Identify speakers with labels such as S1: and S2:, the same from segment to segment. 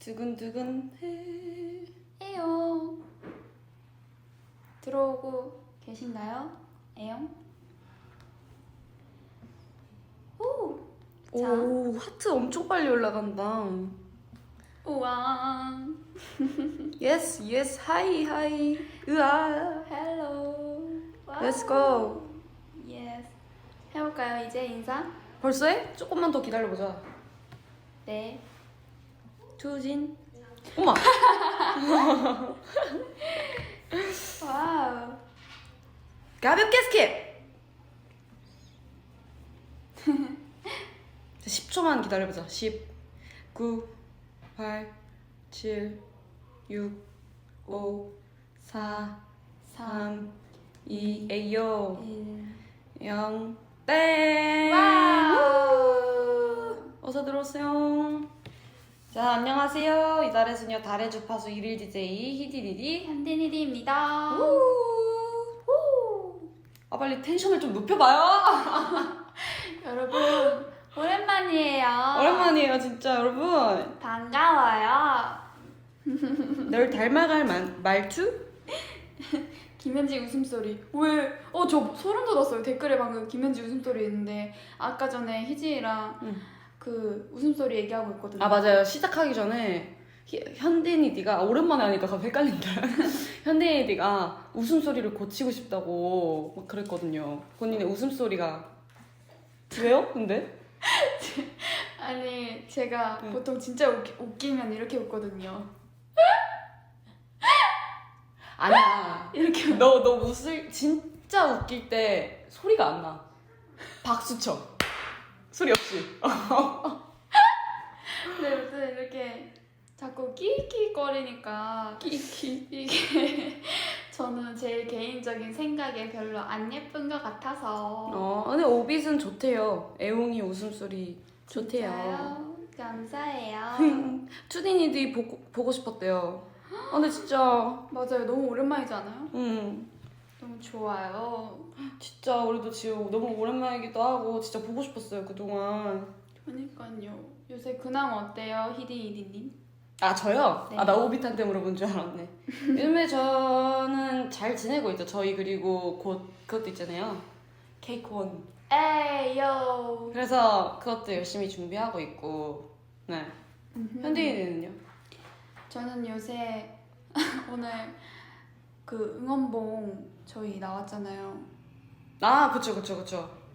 S1: 두근두근해.
S2: 에요. 들어오고 계신가요? 에용? 오! 자.
S1: 오, 하트 엄청 빨리 올라간다.
S2: 우와.
S1: Yes, yes, hi, hi. 으아.
S2: 헬로.
S1: Let's go.
S2: 예스. 해볼까요? 이제 인사?
S1: 벌써 해? 조금만 더 기다려보자.
S2: 네.
S1: 투진. 어머.
S2: 와우.
S1: 가볍게 스킵. 10초만 기다려보자. 10, 9, 8, 7, 6, 5, 4, 3, 2, 에이요. 0, 땡!
S2: 와우.
S1: 어서 들어오세요. 자, 안녕하세요. 이달의 소녀 달의 주파수 1일 DJ 히디디디.
S2: 현디니디입니다.
S1: 아, 빨리 텐션을 좀 높여봐요.
S2: 여러분, 오랜만이에요.
S1: 오랜만이에요, 진짜 여러분.
S2: 반가워요.
S1: 널 닮아갈 말투?
S2: 김현지 웃음소리. 왜? 저 소름 돋았어요. 댓글에 방금 김현지 웃음소리 있는데 아까 전에 희지랑
S1: 응.
S2: 그 웃음소리 얘기하고 있거든요.
S1: 아, 맞아요. 시작하기 전에 현디니디가 오랜만에 하니까 갑자기 헷갈린다. 현디니디가 웃음소리를 고치고 싶다고 막 그랬거든요. 본인의 웃음소리가 왜요? 근데?
S2: 아니 제가
S1: 응.
S2: 보통 진짜 웃기면 이렇게 웃거든요.
S1: 아니야.
S2: 이렇게
S1: 너 웃을 진짜 웃길 때 소리가 안 나. 박수 쳐. 소리 없이.
S2: 근데 무슨 이렇게 자꾸 끼끼거리니까 이게 저는 제 개인적인 생각에 별로 안 예쁜 것 같아서.
S1: 근데 오빗은 좋대요. 애용이 웃음소리 좋대요.
S2: 진짜요? 감사해요.
S1: 투디니디 보고 싶었대요. 근데 진짜
S2: 맞아요. 너무 오랜만이잖아요. 너무 좋아요.
S1: 진짜 우리도 지금 너무 오랜만이기도 하고 진짜 보고 싶었어요 그동안.
S2: 그러니까요. 요새 근황 어때요, 히디히디님?
S1: 아, 저요?
S2: 네.
S1: 아, 나 오빗한테 물어본 줄 알았네. 요즘에 저는 잘 지내고 있죠. 저희 그리고 곧 그것도 있잖아요. 케이크 원.
S2: 에이요.
S1: 그래서 그것도 열심히 준비하고 있고. 네. 현디는요?
S2: 저는 요새 오늘 그 응원봉 저희 나왔잖아요.
S1: 아, 그쵸.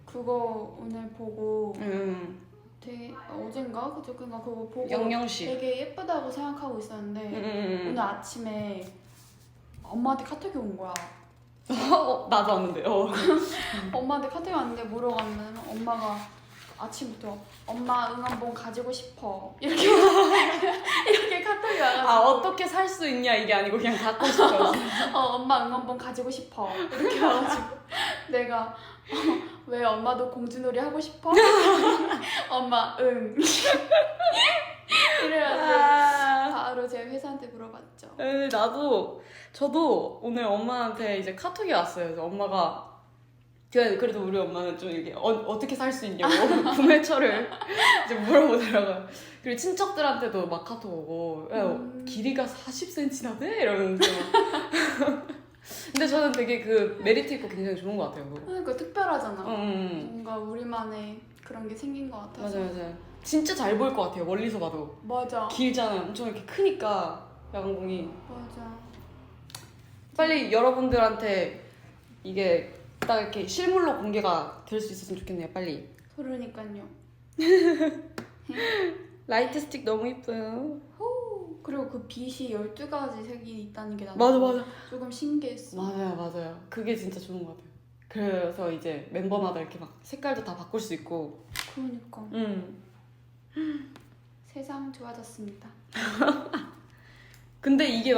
S2: 그거 오늘 보고
S1: 음.
S2: 되게 어젠가 그저께인가 그거 보고
S1: 영영씨.
S2: 되게 예쁘다고 생각하고 있었는데 오늘 아침에 엄마한테 카톡이 온 거야.
S1: 나도 왔는데.
S2: 엄마한테 카톡이 왔는데 물어봤는 엄마가 아침부터 엄마 응원봉 가지고 싶어 이렇게 이렇게 카톡이 와가지고
S1: 아, 어떻게 살 수 있냐 이게 아니고 그냥 갖고 싶어.
S2: 엄마 응원봉 가지고 싶어 이렇게 와가지고 내가 왜 엄마도 공주놀이 하고 싶어? 엄마 응 이래가지고 바로 제 회사한테 물어봤죠.
S1: 저도 오늘 엄마한테 이제 카톡이 왔어요. 그래서 엄마가 그래도 우리 엄마는 좀 이렇게 어떻게 살 수 있냐고 구매처를 이제 물어보더라고요. 그리고 친척들한테도 막 카톡 오고 야, 길이가 40cm나 돼? 이러면서 근데 저는 되게 그 메리트 있고 굉장히 좋은 것 같아요. 그거.
S2: 그러니까 특별하잖아.
S1: 응.
S2: 뭔가 우리만의 그런 게 생긴 것 같아서.
S1: 맞아요. 진짜 잘 보일 것 같아요. 멀리서 봐도.
S2: 맞아.
S1: 길잖아요. 엄청 이렇게 크니까 야광봉이.
S2: 맞아.
S1: 빨리 여러분들한테 이게 딱 이렇게 실물로 공개가 될 수 있었으면 좋겠네요. 빨리.
S2: 그러니까요.
S1: 라이트 스틱 너무 이뻐요.
S2: 그리고 그 빛이 12가지 색이 있다는 게 나는
S1: 맞아.
S2: 조금 신기했어.
S1: 맞아요. 그게 진짜 좋은 것 같아요. 그래서 이제 멤버마다 이렇게 막 색깔도 다 바꿀 수 있고.
S2: 그러니까. 세상 좋아졌습니다.
S1: 근데 이게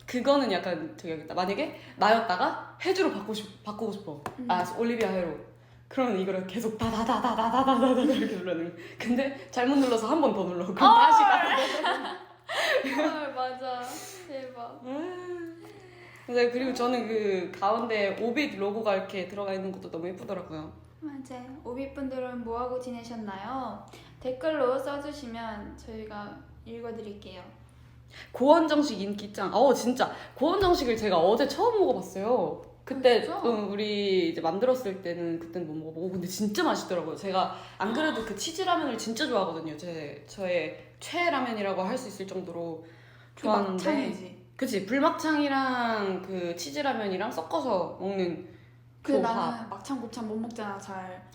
S1: 그거는 약간 저기 하겠다. 만약에 나였다가 해주로 바꾸고 싶어. 올리비아 해로. 그러면 이거를 계속 다다다다다다다다 이렇게 눌러는. 근데 잘못 눌러서 한 번 더 눌러. 그럼 다시
S2: 헐, 맞아. 대박.
S1: 네, 그리고 저는 그 가운데 오빗 로고가 이렇게 들어가 있는 것도 너무 예쁘더라고요.
S2: 맞아요. 오비분들은 뭐하고 지내셨나요? 댓글로 써주시면 저희가 읽어드릴게요.
S1: 고원정식 인기짱. 진짜 고원정식을 제가 어제 처음 먹어봤어요. 그때
S2: 진짜?
S1: 우리 이제 만들었을 때는 그때는 못 먹어보고 근데 진짜 맛있더라고요. 제가 안 그래도 그 치즈라면을 진짜 좋아하거든요. 저의 최애라면이라고 할 수 있을 정도로
S2: 그
S1: 좋아하는데.
S2: 막창이지.
S1: 그치, 불막창이랑 그 치즈라면이랑 섞어서 먹는
S2: 근데
S1: 조합.
S2: 나는 막창 곱창 못 먹잖아 잘.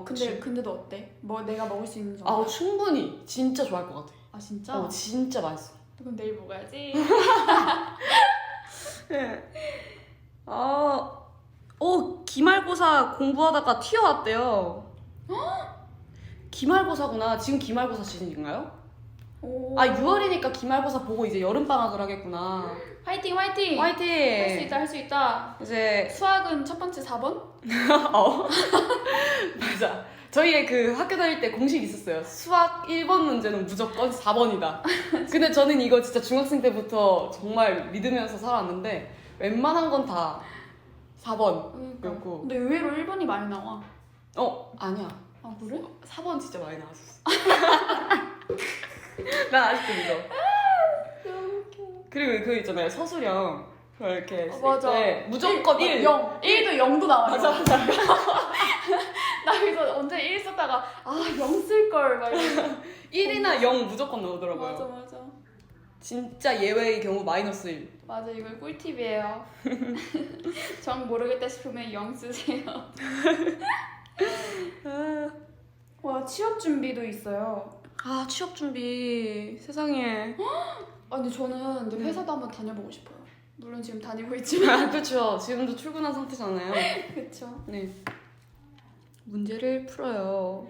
S1: 그치.
S2: 근데도 어때? 뭐 내가 먹을 수 있는
S1: 아,
S2: 정도?
S1: 충분히 진짜 좋아할 것 같아.
S2: 아 진짜?
S1: 진짜 맛있어.
S2: 그럼 내일 먹어야지.
S1: 네. 기말고사 공부하다가 튀어왔대요. 기말고사구나. 지금 기말고사 시즌인가요?
S2: 오.
S1: 6월이니까 기말고사 보고 이제 여름방학을 하겠구나.
S2: 화이팅 화이팅!
S1: 화이팅!
S2: 할 수 있다 할 수 있다.
S1: 이제
S2: 수학은 첫 번째 4번?
S1: 맞아. 저희의 그 학교 다닐 때 공식 있었어요. 수학 1번 문제는 무조건 4번이다. 근데 저는 이거 진짜 중학생 때부터 정말 믿으면서 살았는데 웬만한 건 다 4번이었고.
S2: 그러니까. 근데 의외로 1번이 많이 나와.
S1: 아니야.
S2: 아 그래?
S1: 4번 진짜 많이 나왔었어. 난 아직도 믿어.
S2: 너무 웃겨.
S1: 그리고 그 있잖아요. 서술형. 이렇게 쓸
S2: 맞아.
S1: 때 무조건 1.
S2: 0. 1도 0도 나와.
S1: 맞아.
S2: 나 그래서 언제 1 썼다가 0 쓸걸 막 이러고.
S1: 1이나 0 무조건 나오더라고요.
S2: 맞아.
S1: 진짜 예외의 경우 마이너스 1.
S2: 맞아 이걸 꿀팁이에요. 정 모르겠다 싶으면 0 쓰세요. 와 취업 준비도 있어요.
S1: 취업 준비. 세상에.
S2: 근데 저는 근데 회사도 한번 다녀보고 싶어요. 물론 지금 다니고 있지만.
S1: 그렇죠. 지금도 출근한 상태잖아요.
S2: 그쵸.
S1: 네. 문제를 풀어요.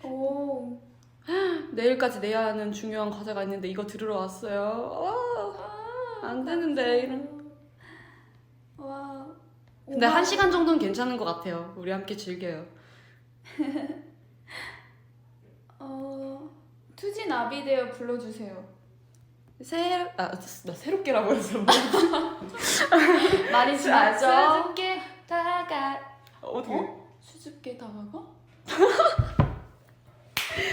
S2: 오.
S1: 내일까지 내야 하는 중요한 과제가 있는데 이거 들으러 왔어요. 안 되는데 이런.
S2: 와.
S1: 근데 1시간 정도는 괜찮은 것 같아요. 우리 함께 즐겨요.
S2: 투지 나비데어 불러주세요.
S1: 나 새롭게라고 해서
S2: 많이 지났죠?
S1: 수줍게 다가. 어떻게?
S2: 수줍게 다가가?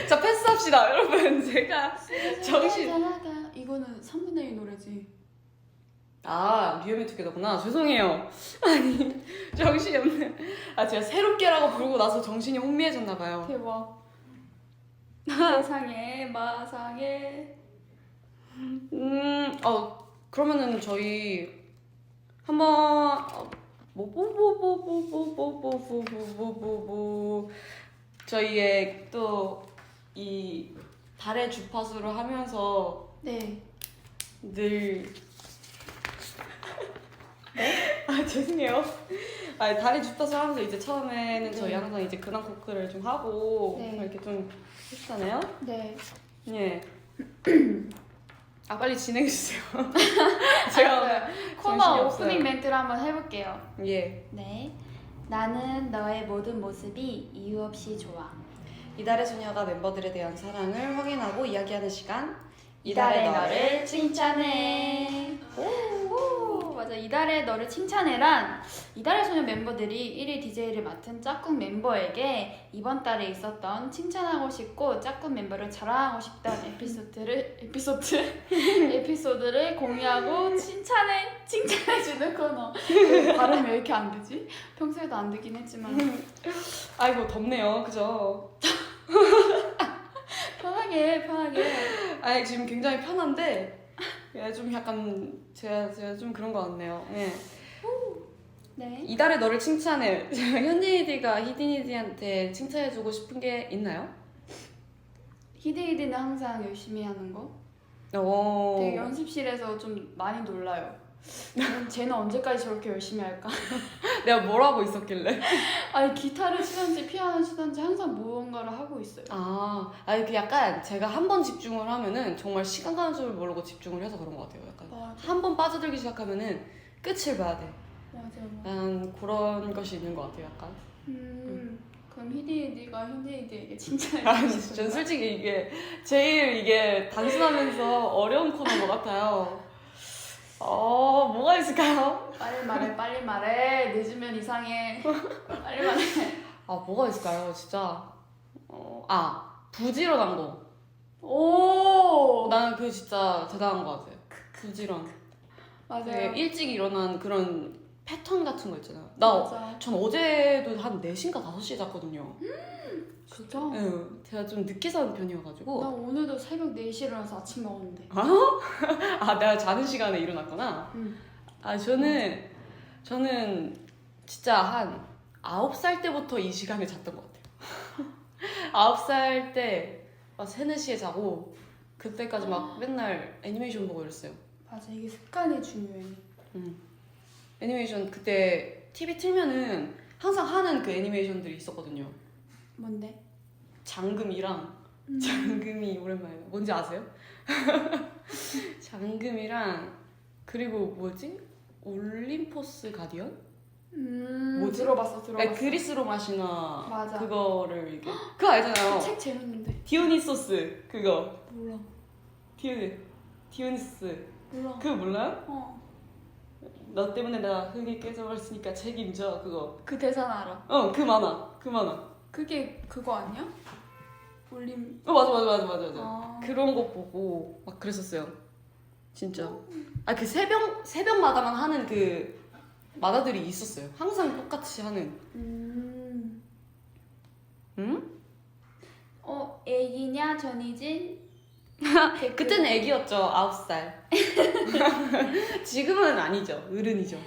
S1: 자, 패스합시다, 여러분. 제가 정신.
S2: 다가가. 이거는 3분의 1 노래지.
S1: 리얼미 투게더구나. 죄송해요. 아니, 정신이 없네. 제가 새롭게라고 부르고 나서 정신이 혼미해졌나봐요.
S2: 대박. 세상에 마상에.
S1: 그러면은 저희 한번 저희의 또 이 달의 주파수를 하면서
S2: 네.
S1: 늘 죄송해요. 달의 주파수를 하면서 이제 처음에는 저희 항상 이제 근황 토크를 좀 하고
S2: 네.
S1: 이렇게 좀 했잖아요.
S2: 네.
S1: 예. 빨리 진행해 주세요. 제가
S2: 알았어요. 코너
S1: 정신이
S2: 오프닝
S1: 없어요.
S2: 멘트를 한번 해볼게요.
S1: 예.
S2: 네. 나는 너의 모든 모습이 이유 없이 좋아.
S1: 이달의 소녀가 멤버들에 대한 사랑을 확인하고 이야기하는 시간.
S2: 이달의 너를 칭찬해. 오, 맞아. 이달의 너를 칭찬해란 이달의 소녀 멤버들이 1위 DJ를 맡은 짝꿍 member에게 이번 달에 있었던 칭찬하고 싶고 짝꿍 멤버를 자랑하고 싶던 에피소드를 공유하고 칭찬해주는 코너. 발음이 왜 이렇게 안 되지? 평소에도 안 되긴 했지만
S1: 아이고 덥네요. 그죠?
S2: 편하게.
S1: 지금 굉장히 편한데 좀 약간 제가 좀 그런 것 같네요. 예.
S2: 네.
S1: 이달의 너를 칭찬해. 현진이디가 희딘이디한테 칭찬해주고 싶은 게 있나요?
S2: 히데이드는 항상 열심히 하는 거. 되게 연습실에서 좀 많이 놀라요. 쟤는 언제까지 저렇게 열심히 할까?
S1: 내가 뭘 하고 있었길래?
S2: 아니 기타를 치든지 피아노를 치든지 항상 무언가를 하고 있어요.
S1: 그 약간 제가 한 번 집중을 하면은 정말 시간 가는 줄 모르고 집중을 해서 그런 것 같아요. 약간
S2: 맞아.
S1: 한 번 빠져들기 시작하면은 끝을 봐야 돼.
S2: 맞아.
S1: 그런 것이 있는 것 같아요. 약간.
S2: 그럼 히데이드가 현진이에게 칭찬해
S1: 전
S2: 주셨어요.
S1: 솔직히 이게 제일 단순하면서 어려운 코너인 것 같아요. 뭐가 있을까요?
S2: 빨리 말해. 늦으면 이상해. 빨리 말해.
S1: 뭐가 있을까요? 진짜. 부지런한 거.
S2: 오,
S1: 나는 그게 진짜 대단한 것 같아요. 부지런.
S2: 맞아요.
S1: 되게 일찍 일어난 그런 패턴 같은 거 있잖아요.
S2: 맞아.
S1: 전 어제도 한 4시인가 5시에 잤거든요.
S2: 진짜?
S1: 네, 제가 좀 늦게 자는 편이어가지고.
S2: 나 오늘도 새벽 4시에 일어나서 아침 먹었는데.
S1: 아, 내가 자는 시간에 일어났구나.
S2: 응.
S1: 아, 저는 진짜 한 9살 때부터 이 시간에 잤던 것 같아요. 9살 때 막 3, 4시에 자고 그때까지 막 맨날 애니메이션 보고 이랬어요.
S2: 맞아, 이게 습관이 중요해.
S1: 애니메이션 그때 TV 틀면은 항상 하는 그 애니메이션들이 있었거든요.
S2: 뭔데?
S1: 장금이랑 장금이 오랜만에 뭔지 아세요? 장금이랑 그리고 뭐지? 올림포스 가디언? 뭐지?
S2: 들어봤어.
S1: 그리스 로마 신화
S2: 맞아.
S1: 그거를 이게 그거 알잖아요.
S2: 책 재밌는데.
S1: 디오니소스 그거
S2: 몰라.
S1: 디오니소스
S2: 몰라.
S1: 그거 몰라요?
S2: 어.
S1: 너 때문에 나 흙이 깨져버렸으니까 책임져 그거.
S2: 그 대사는 알아.
S1: 그 만화.
S2: 그게 그거 아니야? 올림.
S1: 맞아.
S2: 아.
S1: 그런 거 보고 막 그랬었어요. 진짜. 아, 그 새벽마다만 하는 그 만화들이 있었어요. 항상 똑같이 하는. 응?
S2: 애기냐 전이진?
S1: 그때는 애기였죠. 9살. 지금은 아니죠. 어른이죠.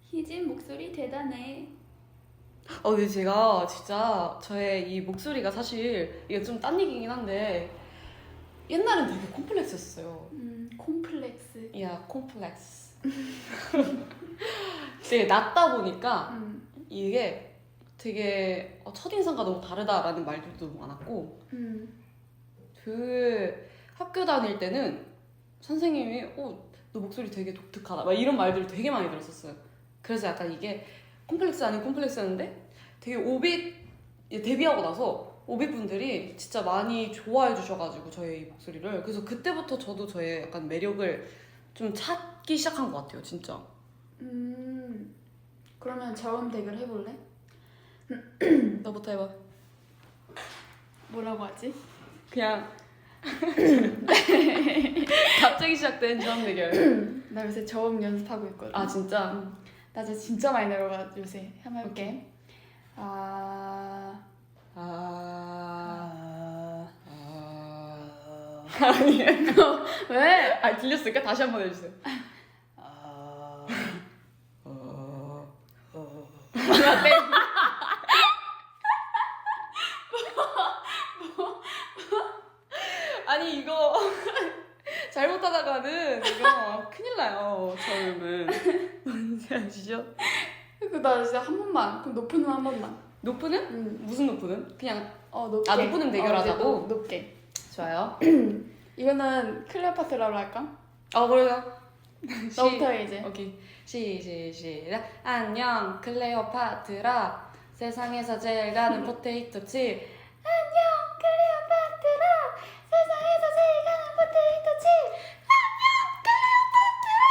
S2: 희진 목소리 대단해.
S1: 근데 제가 진짜 저의 이 목소리가 사실 이게 좀 딴 얘기긴 한데 옛날엔 되게 콤플렉스였어요.
S2: 콤플렉스.
S1: 야, 콤플렉스. 되게 낮다 보니까 이게 되게 첫인상과 너무 다르다라는 말들도 많았고 그 학교 다닐 때는 선생님이 너 목소리 되게 독특하다 막 이런 말들을 되게 많이 들었었어요. 그래서 약간 이게 콤플렉스 아닌 콤플렉스였는데 되게 데뷔하고 나서 오비분들이 진짜 많이 좋아해 주셔가지고 저의 목소리를. 그래서 그때부터 저도 저의 약간 매력을 좀 찾기 시작한 것 같아요. 진짜.
S2: 그러면 저음 대결 해볼래?
S1: 너부터 해봐.
S2: 뭐라고 하지?
S1: 그냥 갑자기 시작된 저음 대결.
S2: 나 요새 저음 연습하고 있거든.
S1: 아, 진짜?
S2: 나 진짜 많이 내려가 요새. 한번 해볼게.
S1: 아니,
S2: 왜?
S1: 아, 들렸을까? 다시 한번 해주세요.
S2: 어때?
S1: 아니, 이거 잘못하다가는 이거 큰일 나요. 저음은. 뭔지 아시죠?
S2: 나 진짜 한 번만. 그럼 높은 음 한 번만.
S1: 높은? 무슨 높은? 그냥
S2: 높게.
S1: 높은 음 대결하자고?
S2: 이제 높게.
S1: 좋아요.
S2: 이거는 클레오파트라로 할까?
S1: 그래요.
S2: 너부터 해 이제.
S1: 오케이. 시작. 안녕, 클레오파트라. 세상에서 제일 가는 포테이토 칩.
S2: 안녕, 클레오파트라. 세상에서 제일 가는 포테이토 칩. 안녕, 클레오파트라.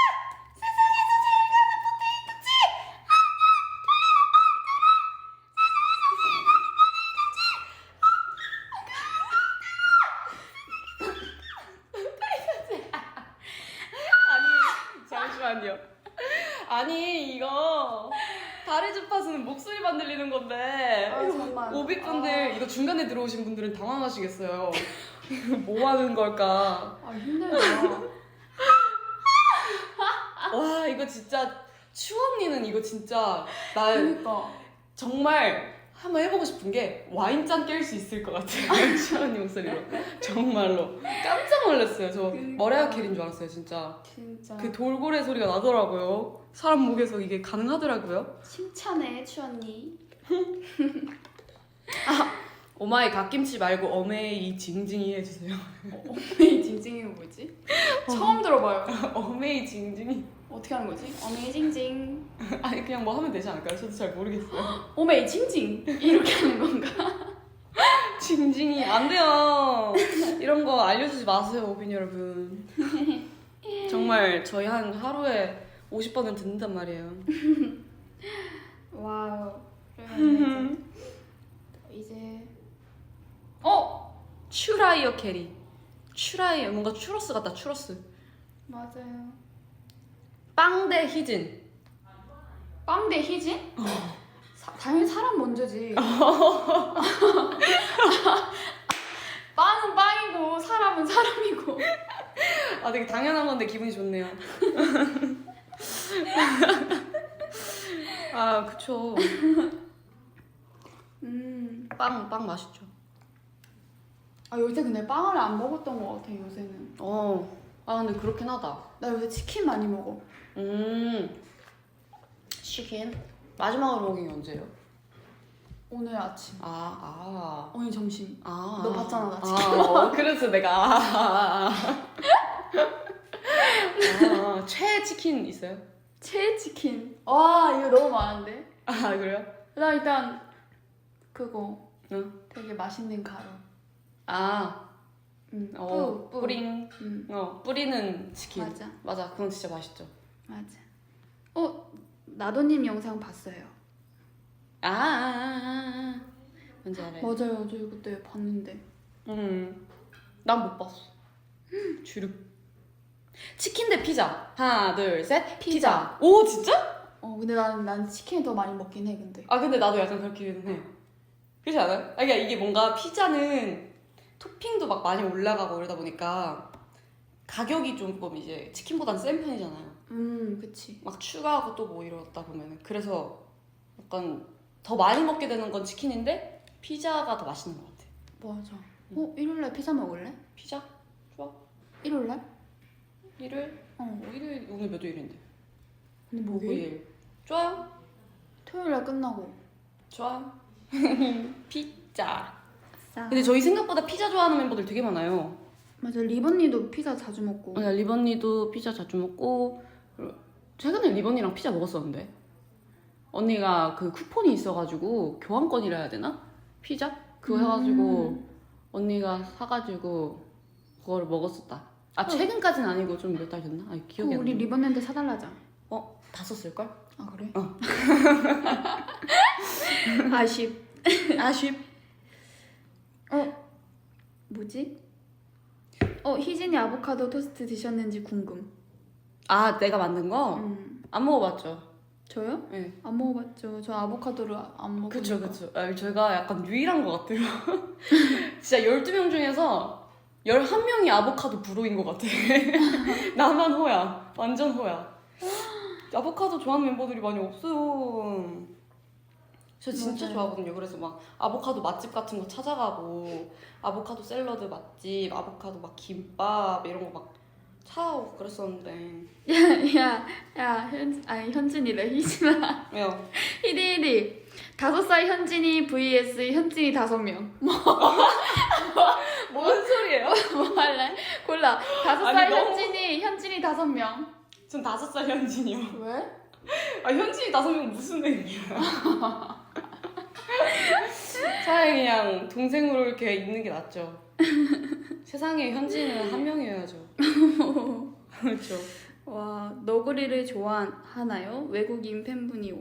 S2: 세상에서 제일 가는 포테이토 칩.
S1: 아니, 잠시만요. 아니, 이거 다리 주파수는 목소리만 들리는 건데
S2: 정말.
S1: 오비분들 이거 중간에 들어오신 분들은 당황하시겠어요. 뭐 하는 걸까?
S2: 힘들다.
S1: 와, 이거 진짜 추 언니는 이거 진짜 나
S2: 그러니까.
S1: 정말 한번 해보고 싶은 게 와인잔 깰 수 있을 것 같아요. 추 언니 목소리로. 정말로 깜짝 놀랐어요. 저
S2: 그러니까.
S1: 머라이어 캐리인 줄 알았어요. 진짜
S2: 진짜.
S1: 그 돌고래 소리가 나더라고요. 사람 목에서 이게 가능하더라고요.
S2: 칭찬해, 추언니.
S1: 오마이 갓김치 말고 어메이 징징이 해주세요.
S2: 어메이 징징이가 뭐지? 처음 들어봐요.
S1: 어메이 징징이.
S2: 어떻게 하는 거지? 어메이 징징.
S1: 아니, 그냥 뭐 하면 되지 않을까요? 저도 잘 모르겠어요.
S2: 어메이 징징. 이렇게 하는 건가?
S1: 징징이 안 돼요. 이런 거 알려주지 마세요, 오빈 여러분. 정말 저희 한 하루에 50번은 듣는단 말이에요.
S2: 와우. 그러면 이제
S1: 츄라이어 캐리. 츄라이어 뭔가 추러스 같다. 추러스.
S2: 맞아요.
S1: 빵대 희진.
S2: 빵대 희진? 당연히 사람 먼저지. 빵은 빵이고 사람은 사람이고.
S1: 아 되게 당연한 건데 기분이 좋네요. 아 그쵸. 빵 맛있죠.
S2: 아 요새 근데 빵을 안 먹었던 것 같아 요새는.
S1: 아 근데 그렇긴 하다.
S2: 나 요새 치킨 많이 먹어.
S1: 치킨? 마지막으로 먹은 게 언제예요?
S2: 오늘 아침. 오늘 점심. 너 봤잖아 나 치킨.
S1: 그래서 내가 최애 치킨 있어요?
S2: 최애 치킨. 와 이거 너무 많은데.
S1: 아 그래요?
S2: 나 일단 그거
S1: 응.
S2: 되게 맛있는 가루. 뿌.
S1: 뿌링. 뿌리는 치킨.
S2: 맞아.
S1: 그건 진짜 맛있죠.
S2: 맞아. 나도님 영상 봤어요.
S1: 뭔지 알아요.
S2: 맞아요. 저 그때 봤는데.
S1: 난 못 봤어. 주룩. 치킨 대 피자. 하나, 둘, 셋. 피자. 오, 진짜?
S2: 근데 난 치킨을 더 많이 먹긴 해 근데.
S1: 근데 나도 약간 그렇기는 해. 그렇지 않아요? 그러니까 이게 뭔가 피자는 토핑도 막 많이 올라가고 그러다 보니까 가격이 조금 이제 치킨보다는 센 편이잖아요.
S2: 그치.
S1: 막 추가하고 또 뭐 이러다 보면은. 그래서 약간 더 많이 먹게 되는 건 치킨인데 피자가 더 맛있는 것 같아.
S2: 맞아. 일요일날 피자 먹을래?
S1: 피자? 좋아.
S2: 일요일날?
S1: 일요일? 일요일 오늘 몇 요일인데?
S2: 오늘 목요일?
S1: 좋아요.
S2: 토요일날 끝나고.
S1: 좋아요. 피자. 근데 저희 생각보다 피자 좋아하는 멤버들 되게 많아요.
S2: 맞아. 리번니도 피자 자주 먹고.
S1: 리번니도 피자 자주 먹고 최근에 리번니랑 피자 먹었었는데 언니가 그 쿠폰이 있어가지고 교환권이라 해야 되나? 피자? 그거 해가지고 언니가 사가지고 그거를 먹었었다. 최근까지는 아니고 좀 몇 달 됐나? 기억이 안 나.
S2: 우리 리번니한테 사달라자.
S1: 다 썼을걸?
S2: 그래? 아쉽. 뭐지? 희진이 아보카도 토스트 드셨는지 궁금.
S1: 내가 만든 거? 안 먹어봤죠.
S2: 저요?
S1: 네.
S2: 안 먹어봤죠. 저 아보카도를 안 먹으니까.
S1: 그쵸. 저희가 약간 유일한 것 같아요. 진짜 12명 중에서 11명이 아보카도 불호인 것 같아. 나만 호야. 완전 호야. 아보카도 좋아하는 멤버들이 많이 없어요. 저 진짜
S2: 맞아요.
S1: 좋아하거든요. 그래서 막 아보카도 맛집 같은 거 찾아가고 아보카도 샐러드 맛집, 아보카도 막 김밥 이런 거 막 찾아오고 그랬었는데.
S2: 현진이래. 희진아.
S1: 왜요?
S2: 히디히디 5살 현진이 vs 현진이 5명.
S1: 뭔 소리예요?
S2: 뭐 할래? 골라. 5살
S1: 아니, 너무-
S2: 현진이 5명.
S1: 전 5살 현진이요.
S2: 왜?
S1: 현진이 5명 무슨 의미야? 차라리 그냥 동생으로 이렇게 있는 게 낫죠. 세상에 현진이는 한 명이어야죠. 그렇죠.
S2: 와, 너구리를 좋아하나요? 외국인 팬분이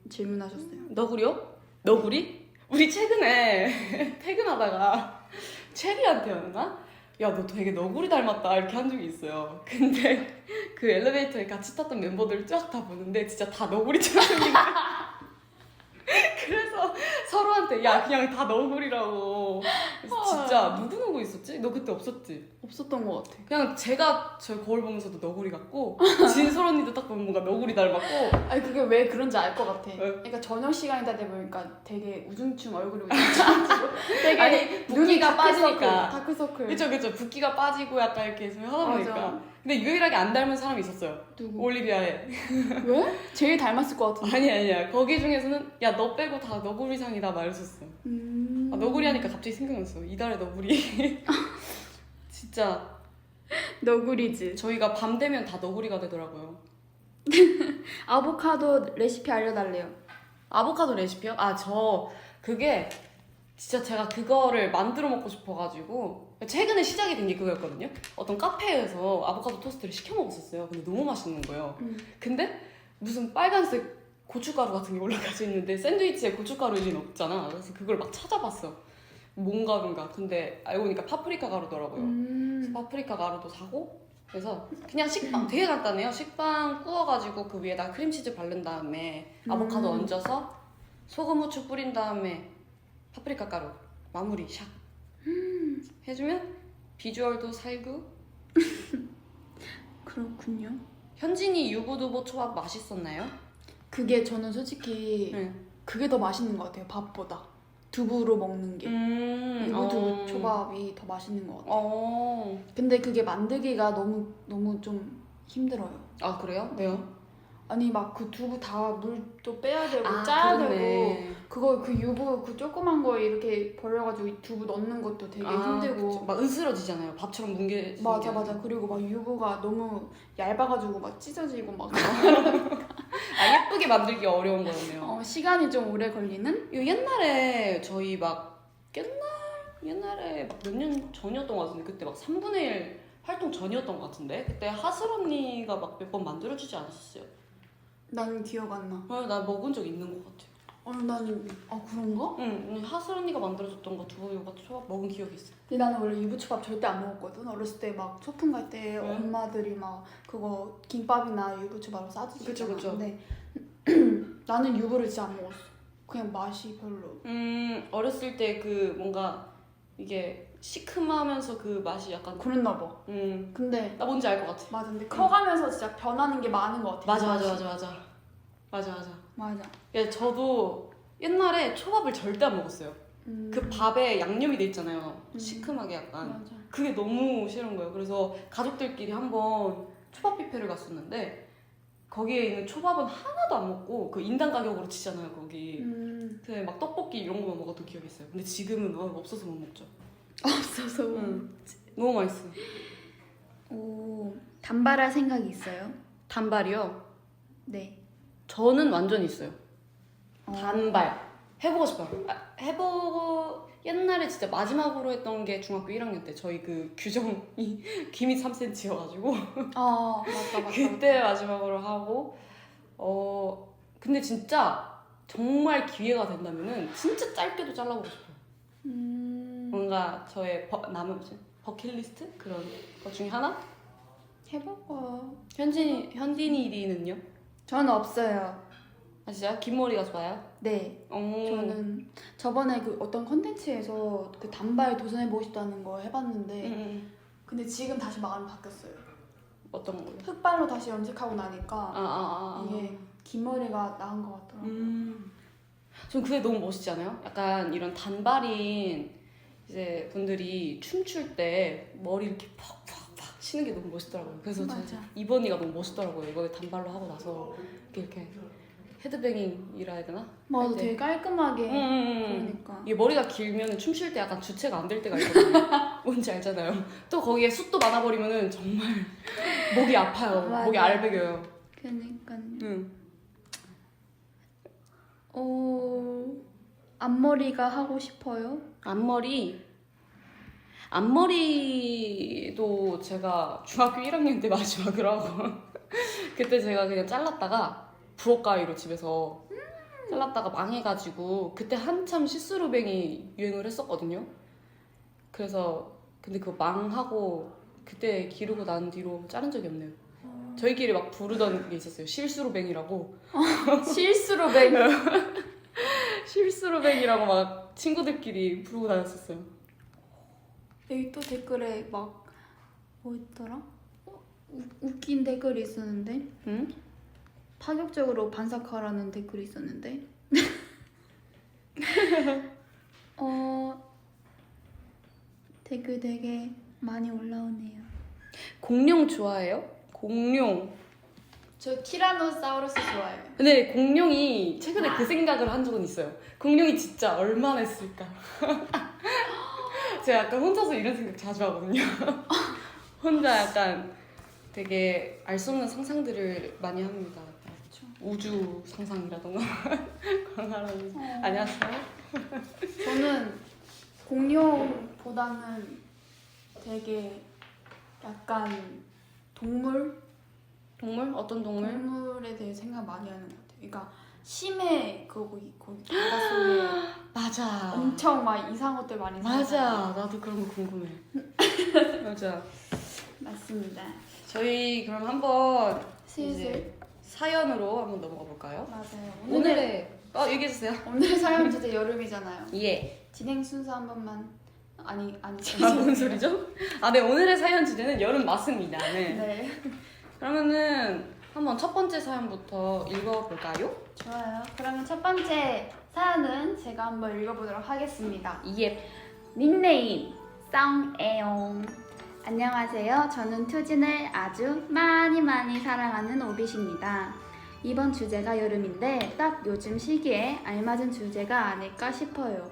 S2: 질문하셨어요.
S1: 너구리요? 너구리? 우리 최근에 퇴근하다가 체리한테였나? 야, 너 되게 너구리 닮았다 이렇게 한 적이 있어요. 근데 그 엘리베이터에 같이 탔던 멤버들 쫙 다 보는데 진짜 다 너구리처럼 생긴 거야. 그래서 서로한테 야 그냥 다 너구리라고. 그래서 진짜 누구 있었지? 너 그때 없었지?
S2: 없었던 것 같아.
S1: 그냥 제가 저 거울 보면서도 너구리 같고 진솔 언니도 딱 보면 뭔가 너구리 닮았고.
S2: 아니 그게 왜 그런지 알 것 같아.
S1: 왜?
S2: 그러니까 저녁 시간이다 보니까 되게 우중충 얼굴이 우중충해지고 되게
S1: 아니 붓기가 빠지니까.
S2: 다크서클.
S1: 그쵸 붓기가 빠지고 약간 이렇게 해서 하다 보니까.
S2: 맞아.
S1: 근데 유일하게 안 닮은 사람이 있었어요.
S2: 누구?
S1: 올리비아에.
S2: 왜? 제일 닮았을 것 같은데.
S1: 아니야 거기 중에서는 야 너 빼고 다 너구리상이다 말했었어. 너구리 하니까 갑자기 생각났어. 이달의 너구리. 진짜
S2: 너구리즈.
S1: 저희가 밤 되면 다 너구리가 되더라고요.
S2: 아보카도 레시피 알려달래요.
S1: 아보카도 레시피요? 그게 진짜 제가 그거를 만들어 먹고 싶어가지고 최근에 시작이 된 게 그거였거든요. 어떤 카페에서 아보카도 토스트를 시켜 먹었었어요. 근데 너무 맛있는 거예요. 근데 무슨 빨간색 고춧가루 같은 게 올라가져 있는데 샌드위치에 고춧가루는 없잖아. 그래서 그걸 막 찾아봤어. 뭔가 근데 알고 보니까 파프리카 가루더라고요. 그래서 파프리카 가루도 사고 그래서 그냥 식빵 되게 간단해요. 식빵 구워가지고 그 위에다 크림치즈 바른 다음에 아보카도 얹어서 소금 후추 뿌린 다음에 파프리카 가루 마무리 샥 해주면 비주얼도 살구.
S2: 그렇군요.
S1: 현진이 유부두부 초밥 맛있었나요?
S2: 그게 저는 솔직히
S1: 네.
S2: 그게 더 맛있는 것 같아요. 밥보다. 두부로 먹는 게. 유부두부 초밥이 더 맛있는 것 같아요. 근데 그게 만들기가 너무 좀 힘들어요.
S1: 아 그래요? 왜요?
S2: 아니 막 그 두부 다 물도 빼야 되고 짜야 되고 그거 그 유부 그 조그만 거에 이렇게 벌려가지고 두부 넣는 것도 되게 힘들고
S1: 그쵸. 막 으스러지잖아요. 밥처럼 뭉개.
S2: 맞아. 그리고 막 유부가 너무 얇아가지고 막 찢어지고 막
S1: 아 예쁘게 만들기 어려운 거였네요.
S2: 시간이 좀 오래 걸리는?
S1: 이 옛날에 저희 막 옛날에 막 몇 년 전이었던 것 같은데 그때 막 3분의 1 활동 전이었던 것 같은데 그때 하슬 언니가 막 몇 번 만들어주지 않았었어요?
S2: 나는 기억 안 나.
S1: 나 먹은 적 있는 것 같아요.
S2: 나는 그런가?
S1: 응, 하슬 언니가 만들어줬던 거 두부 초밥 먹은 기억이 있어.
S2: 근데 나는 원래 유부초밥 절대 안 먹었거든. 어렸을 때 막 소풍 갈 때 엄마들이 막 그거 김밥이나 유부초밥을 싸주시잖아.
S1: 그쵸.
S2: 근데 나는 유부를 진짜 안 먹었어. 그냥 맛이 별로.
S1: 어렸을 때 그 뭔가 이게 시큼하면서 그 맛이 약간
S2: 그랬나 봐. 근데
S1: 나 뭔지 알 것 같아.
S2: 맞아. 근데 커가면서 진짜 변하는 게 많은 것 같아.
S1: 맞아. 예, 저도 옛날에 초밥을 절대 안 먹었어요. 그 밥에 양념이 돼 있잖아요. 시큼하게 약간.
S2: 맞아.
S1: 그게 너무 싫은 거예요. 그래서 가족들끼리 한번 초밥 뷔페를 갔었는데 거기에 있는 초밥은 하나도 안 먹고 그 인당 가격으로 치잖아요 거기. 근데 막 떡볶이 이런 거만 먹었던 기억이 있어요. 근데 지금은 없어서 못 먹죠.
S2: 없어서.
S1: 너무 맛있어요.
S2: 오, 단발할 생각이 있어요?
S1: 단발이요?
S2: 네.
S1: 저는 완전 있어요. 단발 해보고 싶어요. 해보고 옛날에 진짜 마지막으로 했던 게 중학교 1학년 때 저희 그 규정이 기미 3cm여가지고
S2: 맞다.
S1: 그때 마지막으로 하고 근데 진짜 정말 기회가 된다면은 진짜 짧게도 잘라보고 싶어요. 뭔가 저의 남은 버킷리스트 그런 것 중에 하나?
S2: 해보고.
S1: 현진이리는요?
S2: 저는 없어요.
S1: 아 진짜 긴 머리가 좋아요?
S2: 네. 저는 저번에 그 어떤 컨텐츠에서 그 단발 도전해보고 싶다는 거 해봤는데 근데 지금 다시 마음이 바뀌었어요.
S1: 어떤 거요?
S2: 흑발로 다시 염색하고 나니까 이게 긴 머리가 나은 것 같더라고요.
S1: 전 그게 너무 멋있지 않아요? 약간 이런 단발인 이제 분들이 춤출 때 머리 이렇게 팍팍팍 치는 게 너무 멋있더라고요. 그래서
S2: 맞아.
S1: 이번이가 너무 멋있더라고요. 이거 단발로 하고 나서 이렇게 헤드뱅잉이라 해야 되나?
S2: 맞아, 되게 깔끔하게. 그러니까.
S1: 이게 머리가 길면 춤출 때 약간 주체가 안 될 때가 있거든요. 뭔지 알잖아요. 또 거기에 숱도 많아버리면은 정말 목이 아파요.
S2: 맞아.
S1: 목이 알배겨요.
S2: 그러니까요. 앞머리가 하고 싶어요?
S1: 앞머리도 제가 중학교 1학년 때 마지막으로 하고 그때 제가 그냥 잘랐다가 부엌 가위로 집에서 잘랐다가 망해가지고 그때 한참 시스루뱅이 유행을 했었거든요. 그래서 근데 그거 망하고 그때 기르고 난 뒤로 자른 적이 없네요. 저희끼리 막 부르던 게 있었어요. 실수루뱅이라고.
S2: 실수로뱅.
S1: 실수루뱅이라고 막 친구들끼리 부르고 다녔었어요.
S2: 여기 또 댓글에 막 뭐 있더라? 웃긴 댓글이 있었는데
S1: 응?
S2: 파격적으로 반삭하라는 댓글이 있었는데 댓글 되게 많이 올라오네요.
S1: 공룡 좋아해요? 공룡.
S2: 저 티라노사우루스 좋아해요.
S1: 근데 공룡이 최근에 그 생각을 한 적은 있어요. 공룡이 진짜 얼마나 했을까? 제가 약간 혼자서 이런 생각 자주 하거든요. 혼자 약간 되게 알 수 없는 상상들을 많이 합니다. 우주 상상이라던가 그런 사람이. 안녕하세요.
S2: 저는 공룡보다는 되게 약간 동물?
S1: 동물? 어떤 동물?
S2: 동물에 대해 생각 많이 하는 것 같아요. 그러니까 심해 거기 바닷속에
S1: 맞아.
S2: 엄청 막 이상한 것들 많이
S1: 맞아.
S2: 살잖아요.
S1: 나도 그런 거 궁금해. 맞아.
S2: 맞습니다.
S1: 저희 그럼 한번
S2: 슬슬
S1: 이제 사연으로 한번 넘어가 볼까요?
S2: 맞아요.
S1: 오늘의 얘기해 주세요.
S2: 오늘 사연 주제 여름이잖아요.
S1: 예.
S2: 진행 순서 한 번만 아니
S1: 뭔 소리죠? 네, 오늘의 사연 주제는 여름 맞습니다. 네.
S2: 네.
S1: 그러면은 한번 첫 번째 사연부터 읽어볼까요?
S2: 좋아요. 그러면 첫 번째 사연은 제가 한번 읽어보도록 하겠습니다.
S1: 예.
S2: 닉네임 쌍에용. 안녕하세요. 저는 투진을 아주 많이 사랑하는 오빗입니다. 이번 주제가 여름인데 딱 요즘 시기에 알맞은 주제가 아닐까 싶어요.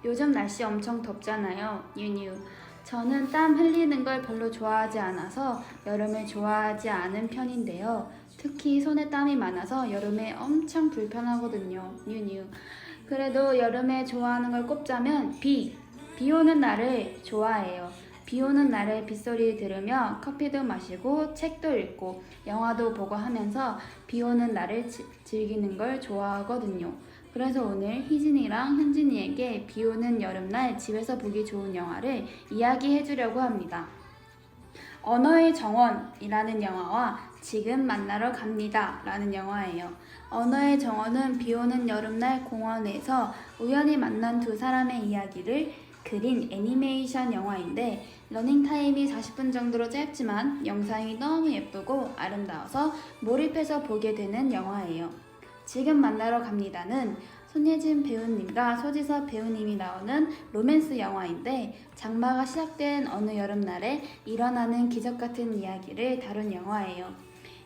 S2: 요즘 날씨 엄청 덥잖아요. 유뉴. 저는 땀 흘리는 걸 별로 좋아하지 않아서 여름을 좋아하지 않은 편인데요. 특히 손에 땀이 많아서 여름에 엄청 불편하거든요. 뉴뉴. 그래도 여름에 좋아하는 걸 꼽자면 비 오는 날을 좋아해요. 비 오는 날에 빗소리 들으며 커피도 마시고 책도 읽고 영화도 보고 하면서 비 오는 날을 즐기는 걸 좋아하거든요. 그래서 오늘 희진이랑 현진이에게 비 오는 여름날 집에서 보기 좋은 영화를 이야기해 주려고 합니다. 언어의 정원이라는 영화와 지금 만나러 갑니다 라는 영화예요. 언어의 정원은 비 오는 여름날 공원에서 우연히 만난 두 사람의 이야기를 그린 애니메이션 영화인데 러닝타임이 40분 정도로 짧지만 영상이 너무 예쁘고 아름다워서 몰입해서 보게 되는 영화예요. 지금 만나러 갑니다는 손예진 배우님과 소지섭 배우님이 나오는 로맨스 영화인데 장마가 시작된 어느 여름날에 일어나는 기적같은 이야기를 다룬 영화예요.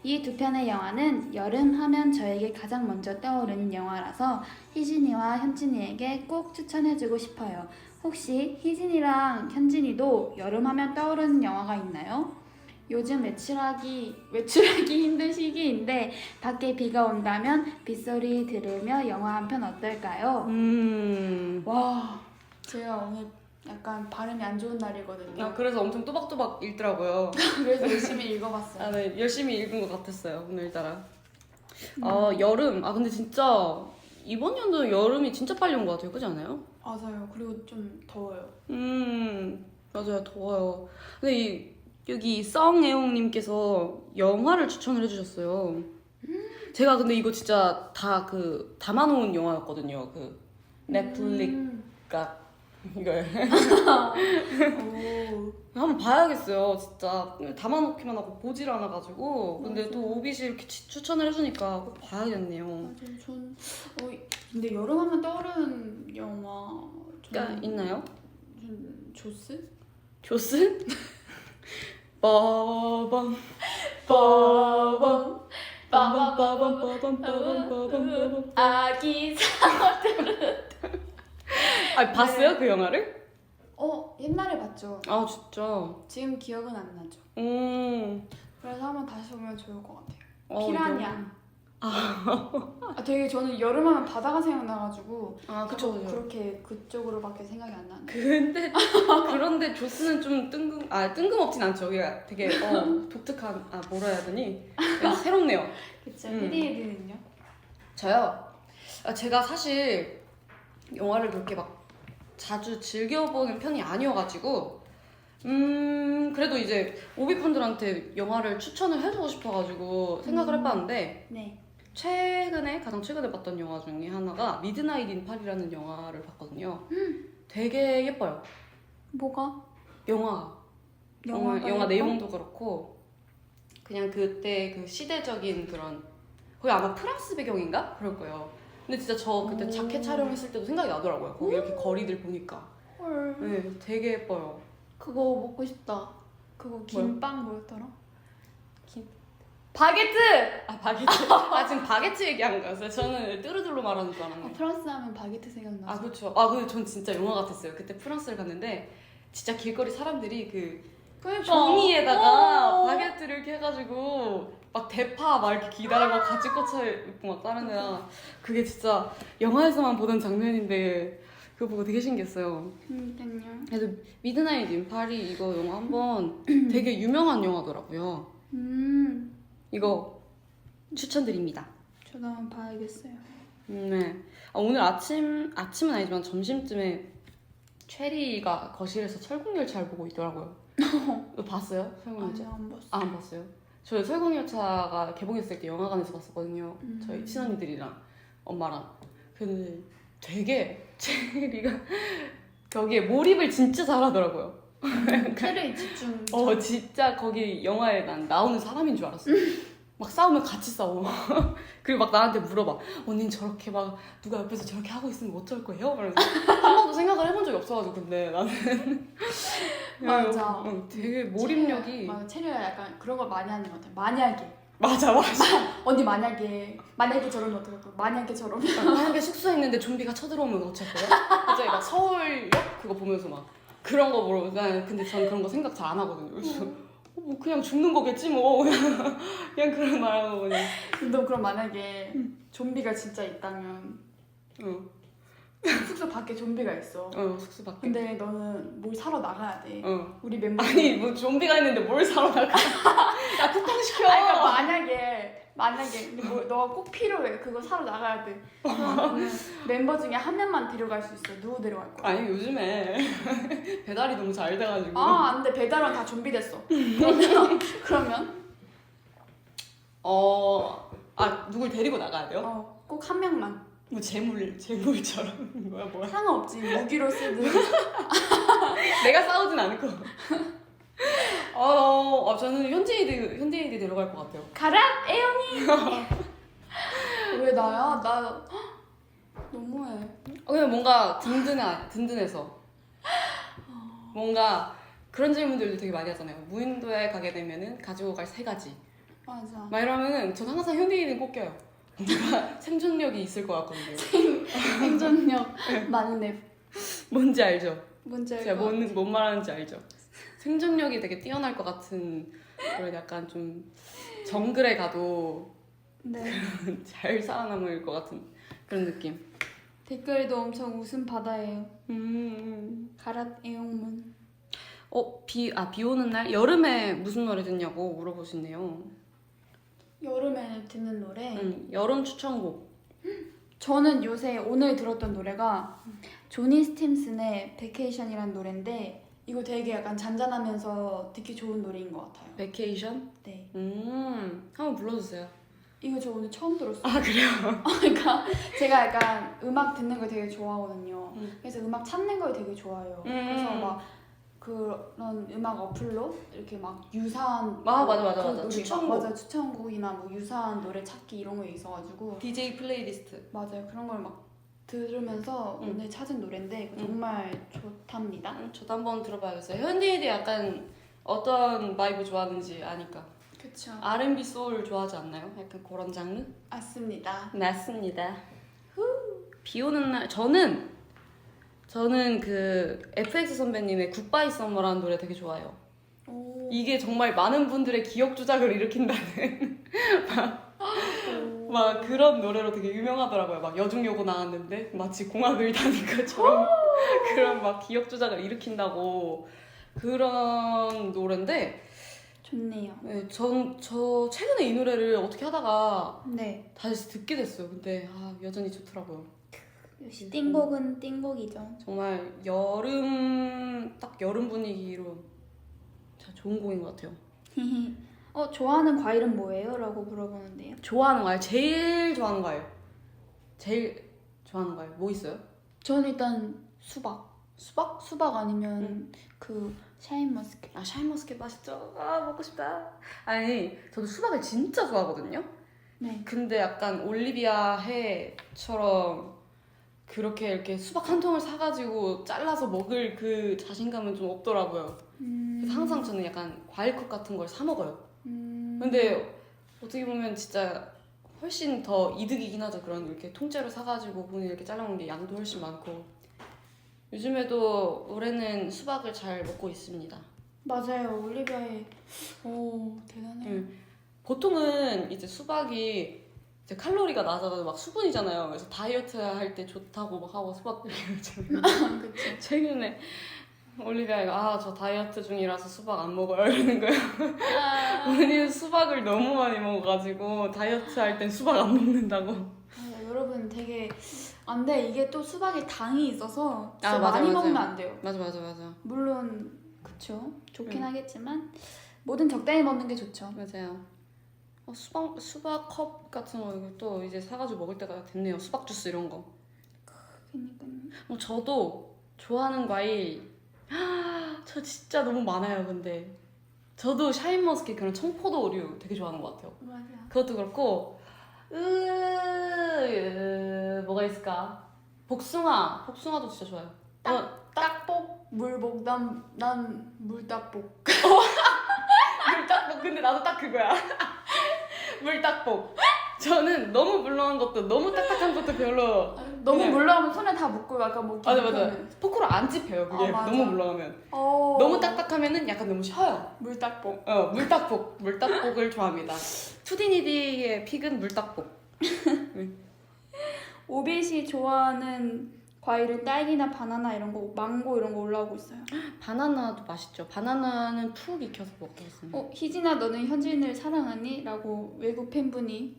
S2: 이 두 편의 영화는 여름 하면 저에게 가장 먼저 떠오르는 영화라서 희진이와 현진이에게 꼭 추천해주고 싶어요. 혹시 희진이랑 현진이도 여름 하면 떠오르는 영화가 있나요? 요즘 외출하기 힘든 시기인데 밖에 비가 온다면 빗소리 들으며 영화 한 편 어떨까요? 와, 제가 오늘 약간 발음이 안 좋은 날이거든요.
S1: 그래서 엄청 또박또박 읽더라고요.
S2: 그래서 열심히 읽어봤어요.
S1: 네, 열심히 읽은 것 같았어요, 오늘따라. 여름. 근데 진짜 이번 연도 여름이 진짜 빨리 온 것 같아요. 그렇지 않아요?
S2: 맞아요. 그리고 좀 더워요.
S1: 맞아요. 더워요. 근데 여기 썽애용님께서 영화를 추천을 해주셨어요. 제가 근데 이거 진짜 다 담아놓은 영화였거든요. 넷플릭가 이걸
S2: 오.
S1: 한번 봐야겠어요. 진짜 담아놓기만 하고 보질 않아가지고. 근데
S2: 맞아.
S1: 또 오빗이 이렇게 추천을 해주니까 꼭 봐야겠네요.
S2: 맞아요. 근데 여름하면 떠오르는 영화
S1: 있나요?
S2: 조스?
S1: 조스? 빠밤
S2: 빠밤
S1: 빠밤.
S2: 아기
S1: 봤어요 그 영화를?
S2: 옛날에 봤죠.
S1: 진짜.
S2: 지금 기억은 안 나죠. 그래서 한번 다시 보면 좋을 것 같아요. 피라냐. 되게 저는 여름하면 바다가 생각나가지고
S1: 그쵸.
S2: 그렇게 그쪽으로밖에 생각이 안 나는데.
S1: 그런데 조스는 좀 뜬금없진 않죠. 되게 독특한 뭐라 해야 되니? 새롭네요.
S2: 그쵸. 히디히디는요?
S1: 저요? 제가 사실 영화를 그렇게 막 자주 즐겨보는 편이 아니어가지고 그래도 이제 오비분들한테 영화를 추천을 해주고 싶어가지고 생각을 해봤는데
S2: 네.
S1: 가장 최근에 봤던 영화 중에 하나가 미드나잇 인 파리라는 영화를 봤거든요. 되게 예뻐요.
S2: 뭐가?
S1: 영화
S2: 예뻐?
S1: 내용도 그렇고 그냥 그때 그 시대적인 그런 거기 아마 프랑스 배경인가? 그럴 거예요. 근데 진짜 저 그때 자켓 촬영했을 때도 생각이 나더라고요. 거기 이렇게 거리들 보니까.
S2: 헐.
S1: 네, 되게 예뻐요.
S2: 그거 먹고 싶다. 그거 김빵 뭐였더라?
S1: 바게트! 바게트. 지금 바게트 얘기한 거였어요. 저는 뚜루들로 말하는 줄 알았네.
S2: 프랑스 하면 바게트 생각나죠.
S1: 그렇죠. 근데 전 진짜 영화 같았어요. 그때 프랑스를 갔는데 진짜 길거리 사람들이
S2: 그러니까.
S1: 종이에다가 바게트를 이렇게 해가지고 막 대파 막 이렇게 기다리고 같이 꽂혀 있고 막 다른 애랑 그게 진짜 영화에서만 보던 장면인데 그거 보고 되게 신기했어요.
S2: 그러니까요.
S1: 그래서 미드나잇 인 파리 이거 영화 한번 되게 유명한 영화더라고요. 이거 추천드립니다.
S2: 저도 한번 봐야겠어요.
S1: 네. 오늘 아침은 아니지만 점심쯤에 체리가 거실에서 철국열차를 보고 있더라고요. 너 봤어요? 철국열차?
S2: 아니 안 봤어.
S1: 안 봤어요? 저 철국열차가 개봉했을 때 영화관에서 봤었거든요. 저희 친언니들이랑 엄마랑. 근데 되게 체리가 거기에 몰입을 진짜 잘하더라고요.
S2: 체리 집중.
S1: 진짜 거기 영화에 난 나오는 사람인 줄 알았어요. 막 싸우면 같이 싸워. 그리고 막 나한테 물어봐. 언니는 저렇게 막 누가 옆에서 저렇게 하고 있으면 어쩔 거예요? 그래서 한 번도 생각을 해본 적이 없어가지고 근데 나는
S2: 맞아.
S1: 되게 몰입력이
S2: 맞아. 체리가 약간 그런 걸 많이 하는 것 같아. 만약에
S1: 맞아.
S2: 언니 만약에 저러면 어떡할 거야? 만약에 저러면
S1: 만약에 숙소에 있는데 좀비가 쳐들어오면 어쩔 거예요? 갑자기 막 서울역 그거 보면서 막 그런 거 물어보고 근데 전 그런 거 생각 잘 안 하거든요. 그래서 뭐 그냥 죽는 거겠지 뭐 그냥 그런 말하고 그냥
S2: 너 그럼 만약에 좀비가 진짜 있다면 숙소 밖에 좀비가 있어.
S1: 숙소 밖에.
S2: 근데 너는 뭘 사러 나가야 돼. 우리 멤버.
S1: 아니 뭐 좀비가 있는데 뭘 사러 나가? 야 쿠팡 시켜.
S2: 그러니까 만약에 뭐 너가 꼭 필요해. 그거 사러 나가야 돼. 그러면 멤버 중에 한 명만 데려갈 수 있어. 누구 데려갈 거야?
S1: 아니 요즘에 배달이 너무 잘 돼가지고.
S2: 안 돼. 배달원 다 좀비 됐어. 그러면
S1: 누굴 데리고 나가야 돼요?
S2: 꼭 한 명만.
S1: 뭐 재물처럼 뭐야?
S2: 상관없지. 무기로 쓰든.
S1: 내가 싸우진 않을 거. 저는 현대인이 데려갈 것 같아요.
S2: 가라 애영이. 왜 나야? 나 너무해.
S1: 그냥 뭔가 든든해서 뭔가 그런 질문들도 되게 많이 하잖아요. 무인도에 가게 되면은 가지고 갈 3가지.
S2: 맞아.
S1: 막 이러면은 저는 항상 현대인을 꼭 껴요. 뭔가 생존력이 있을 것 같거든요.
S2: 생존력 많은 앱.
S1: 뭔지 알죠?
S2: 뭔지
S1: 제가
S2: 알것 같아.
S1: 뭔 말하는지 알죠? 생존력이 되게 뛰어날 것 같은 그런 약간 좀 정글에 가도
S2: 네.
S1: 잘 살아남을 것 같은 그런 느낌.
S2: 댓글도 엄청 웃음 바다예요. 가라 애용문.
S1: 비 오는 날? 여름에 무슨 노래 듣냐고 물어보시네요.
S2: 여름에 듣는 노래.
S1: 여름 추천곡.
S2: 저는 요새 오늘 들었던 노래가 조니 스팀슨의 베케이션이라는 노래인데 이거 되게 약간 잔잔하면서 듣기 좋은 노래인 것 같아요.
S1: 베케이션?
S2: 네.
S1: 한번 불러주세요.
S2: 이거 저 오늘 처음 들었어요.
S1: 아 그래요?
S2: 그러니까 제가 약간 음악 듣는 걸 되게 좋아하거든요. 그래서 음악 찾는 걸 되게 좋아해요. 그래서 막 그런 음악 어플로 이렇게 막 유사한
S1: 맞아. 추천곡.
S2: 추천곡이나 뭐 유사한 노래 찾기 이런 거 있어가지고
S1: DJ 플레이리스트.
S2: 맞아요. 그런 걸 막 들으면서 오늘 찾은 노래인데 정말 좋답니다.
S1: 저도 한번 들어봐야겠어요. 현디에게 약간 어떤 바이브 좋아하는지 아니까.
S2: 그쵸.
S1: R&B 소울 좋아하지 않나요? 약간 그런 장르?
S2: 맞습니다.
S1: 맞습니다. 비 오는 날 저는 그 FX 선배님의 굿바이 썸머라는 노래 되게 좋아해요. 이게 정말 많은 분들의 기억 조작을 일으킨다는 막 그런 노래로 되게 유명하더라고요. 막 여중여고 나왔는데 마치 공학을 다닌 것처럼 그런 막 기억 조작을 일으킨다고 그런 노래인데
S2: 좋네요.
S1: 네, 저 최근에 이 노래를 어떻게 하다가
S2: 네.
S1: 다시 듣게 됐어요. 근데 여전히 좋더라고요.
S2: 역시 띵곡은 띵곡이죠.
S1: 정말 딱 여름 분위기로 참 좋은 곡인 것 같아요.
S2: 좋아하는 과일은 뭐예요? 라고 물어보는데요.
S1: 좋아하는 과일? 제일 좋아하는 과일 뭐 있어요?
S2: 저는 일단 수박. 수박 아니면 그 샤인머스켓.
S1: 샤인머스켓 맛있죠? 먹고 싶다. 아니 저도 수박을 진짜 좋아하거든요.
S2: 네.
S1: 근데 약간 올리비아 해처럼 그렇게 이렇게 수박 한 통을 사가지고 잘라서 먹을 그 자신감은 좀 없더라고요. 그래서 항상 저는 약간 과일컵 같은 걸 사 먹어요. 근데 어떻게 보면 진짜 훨씬 더 이득이긴 하죠. 그런 이렇게 통째로 사가지고 본인 이렇게 잘라먹는 게 양도 훨씬 많고. 요즘에도 올해는 수박을 잘 먹고 있습니다.
S2: 맞아요. 올리비아에 대단해요.
S1: 보통은 이제 수박이 이제 칼로리가 낮아서 막 수분이잖아요. 그래서 다이어트 할 때 좋다고 막 하고 수박 드시잖아요.
S2: 그쵸.
S1: 최근에 올리비아가 저 다이어트 중이라서 수박 안 먹어요 이러는 거예요. 언니 수박을 너무 많이 먹어가지고 다이어트 할 땐 수박 안 먹는다고.
S2: 여러분 되게 안 돼. 이게 또 수박에 당이 있어서 진짜
S1: 맞아,
S2: 많이
S1: 맞아.
S2: 먹으면 안 돼요.
S1: 맞아.
S2: 물론 그쵸. 좋긴
S1: 응.
S2: 하겠지만 뭐든 적당히 먹는 게 좋죠.
S1: 맞아요. 수박 컵 같은 거 이거 또 이제 사가지고 먹을 때가 됐네요. 수박 주스 이런 거.
S2: 그러니까
S1: 저도 좋아하는 과일 저 진짜 너무 많아요. 근데 저도 샤인머스켓 그런 청포도 오류 되게 좋아하는 것 같아요.
S2: 맞아.
S1: 그것도 그렇고 뭐가 있을까? 복숭아도 진짜 좋아요.
S2: 딱복 물복 난 물딱복.
S1: 물딱복. 근데 나도 딱 그거야. 물딱복. 저는 너무 물렁한 것도 너무 딱딱한 것도 별로.
S2: 너무
S1: 그냥-
S2: 물러가면 손에 다 묻고 약간 뭐
S1: 맞아. 포크로 안 찝혀요. 그게
S2: 맞아.
S1: 너무 물렁하면.
S2: 어.
S1: 너무 딱딱하면은 약간 너무 쉬어요.
S2: 물딱복.
S1: 물딱복을 좋아합니다. 투디니디의 픽은 물딱복.
S2: 오빛이 좋아하는 과일은 딸기나 바나나 이런 거, 망고 이런 거 올라오고 있어요.
S1: 바나나도 맛있죠. 바나나는 푹 익혀서 먹겠습니다.
S2: 희진아 너는 현진을 사랑하니? 라고 외국 팬분이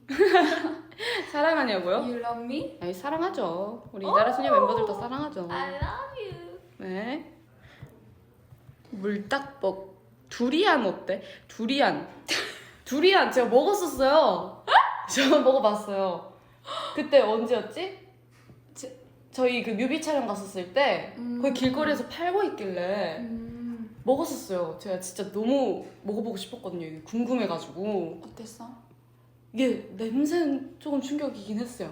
S1: 사랑하냐고요?
S2: You love me?
S1: 아니, 사랑하죠. 우리 이달의 소녀 멤버들도 사랑하죠.
S2: I love you.
S1: 네. 물딱복. 두리안 어때? 두리안 제가 먹었었어요. 저 먹어봤어요. 그때 언제였지? 저희 그 뮤비 촬영 갔었을 때 거기 길거리에서 팔고 있길래 먹었었어요. 제가 진짜 너무 먹어보고 싶었거든요. 이게 궁금해가지고.
S2: 어땠어?
S1: 이게 냄새는 조금 충격이긴 했어요.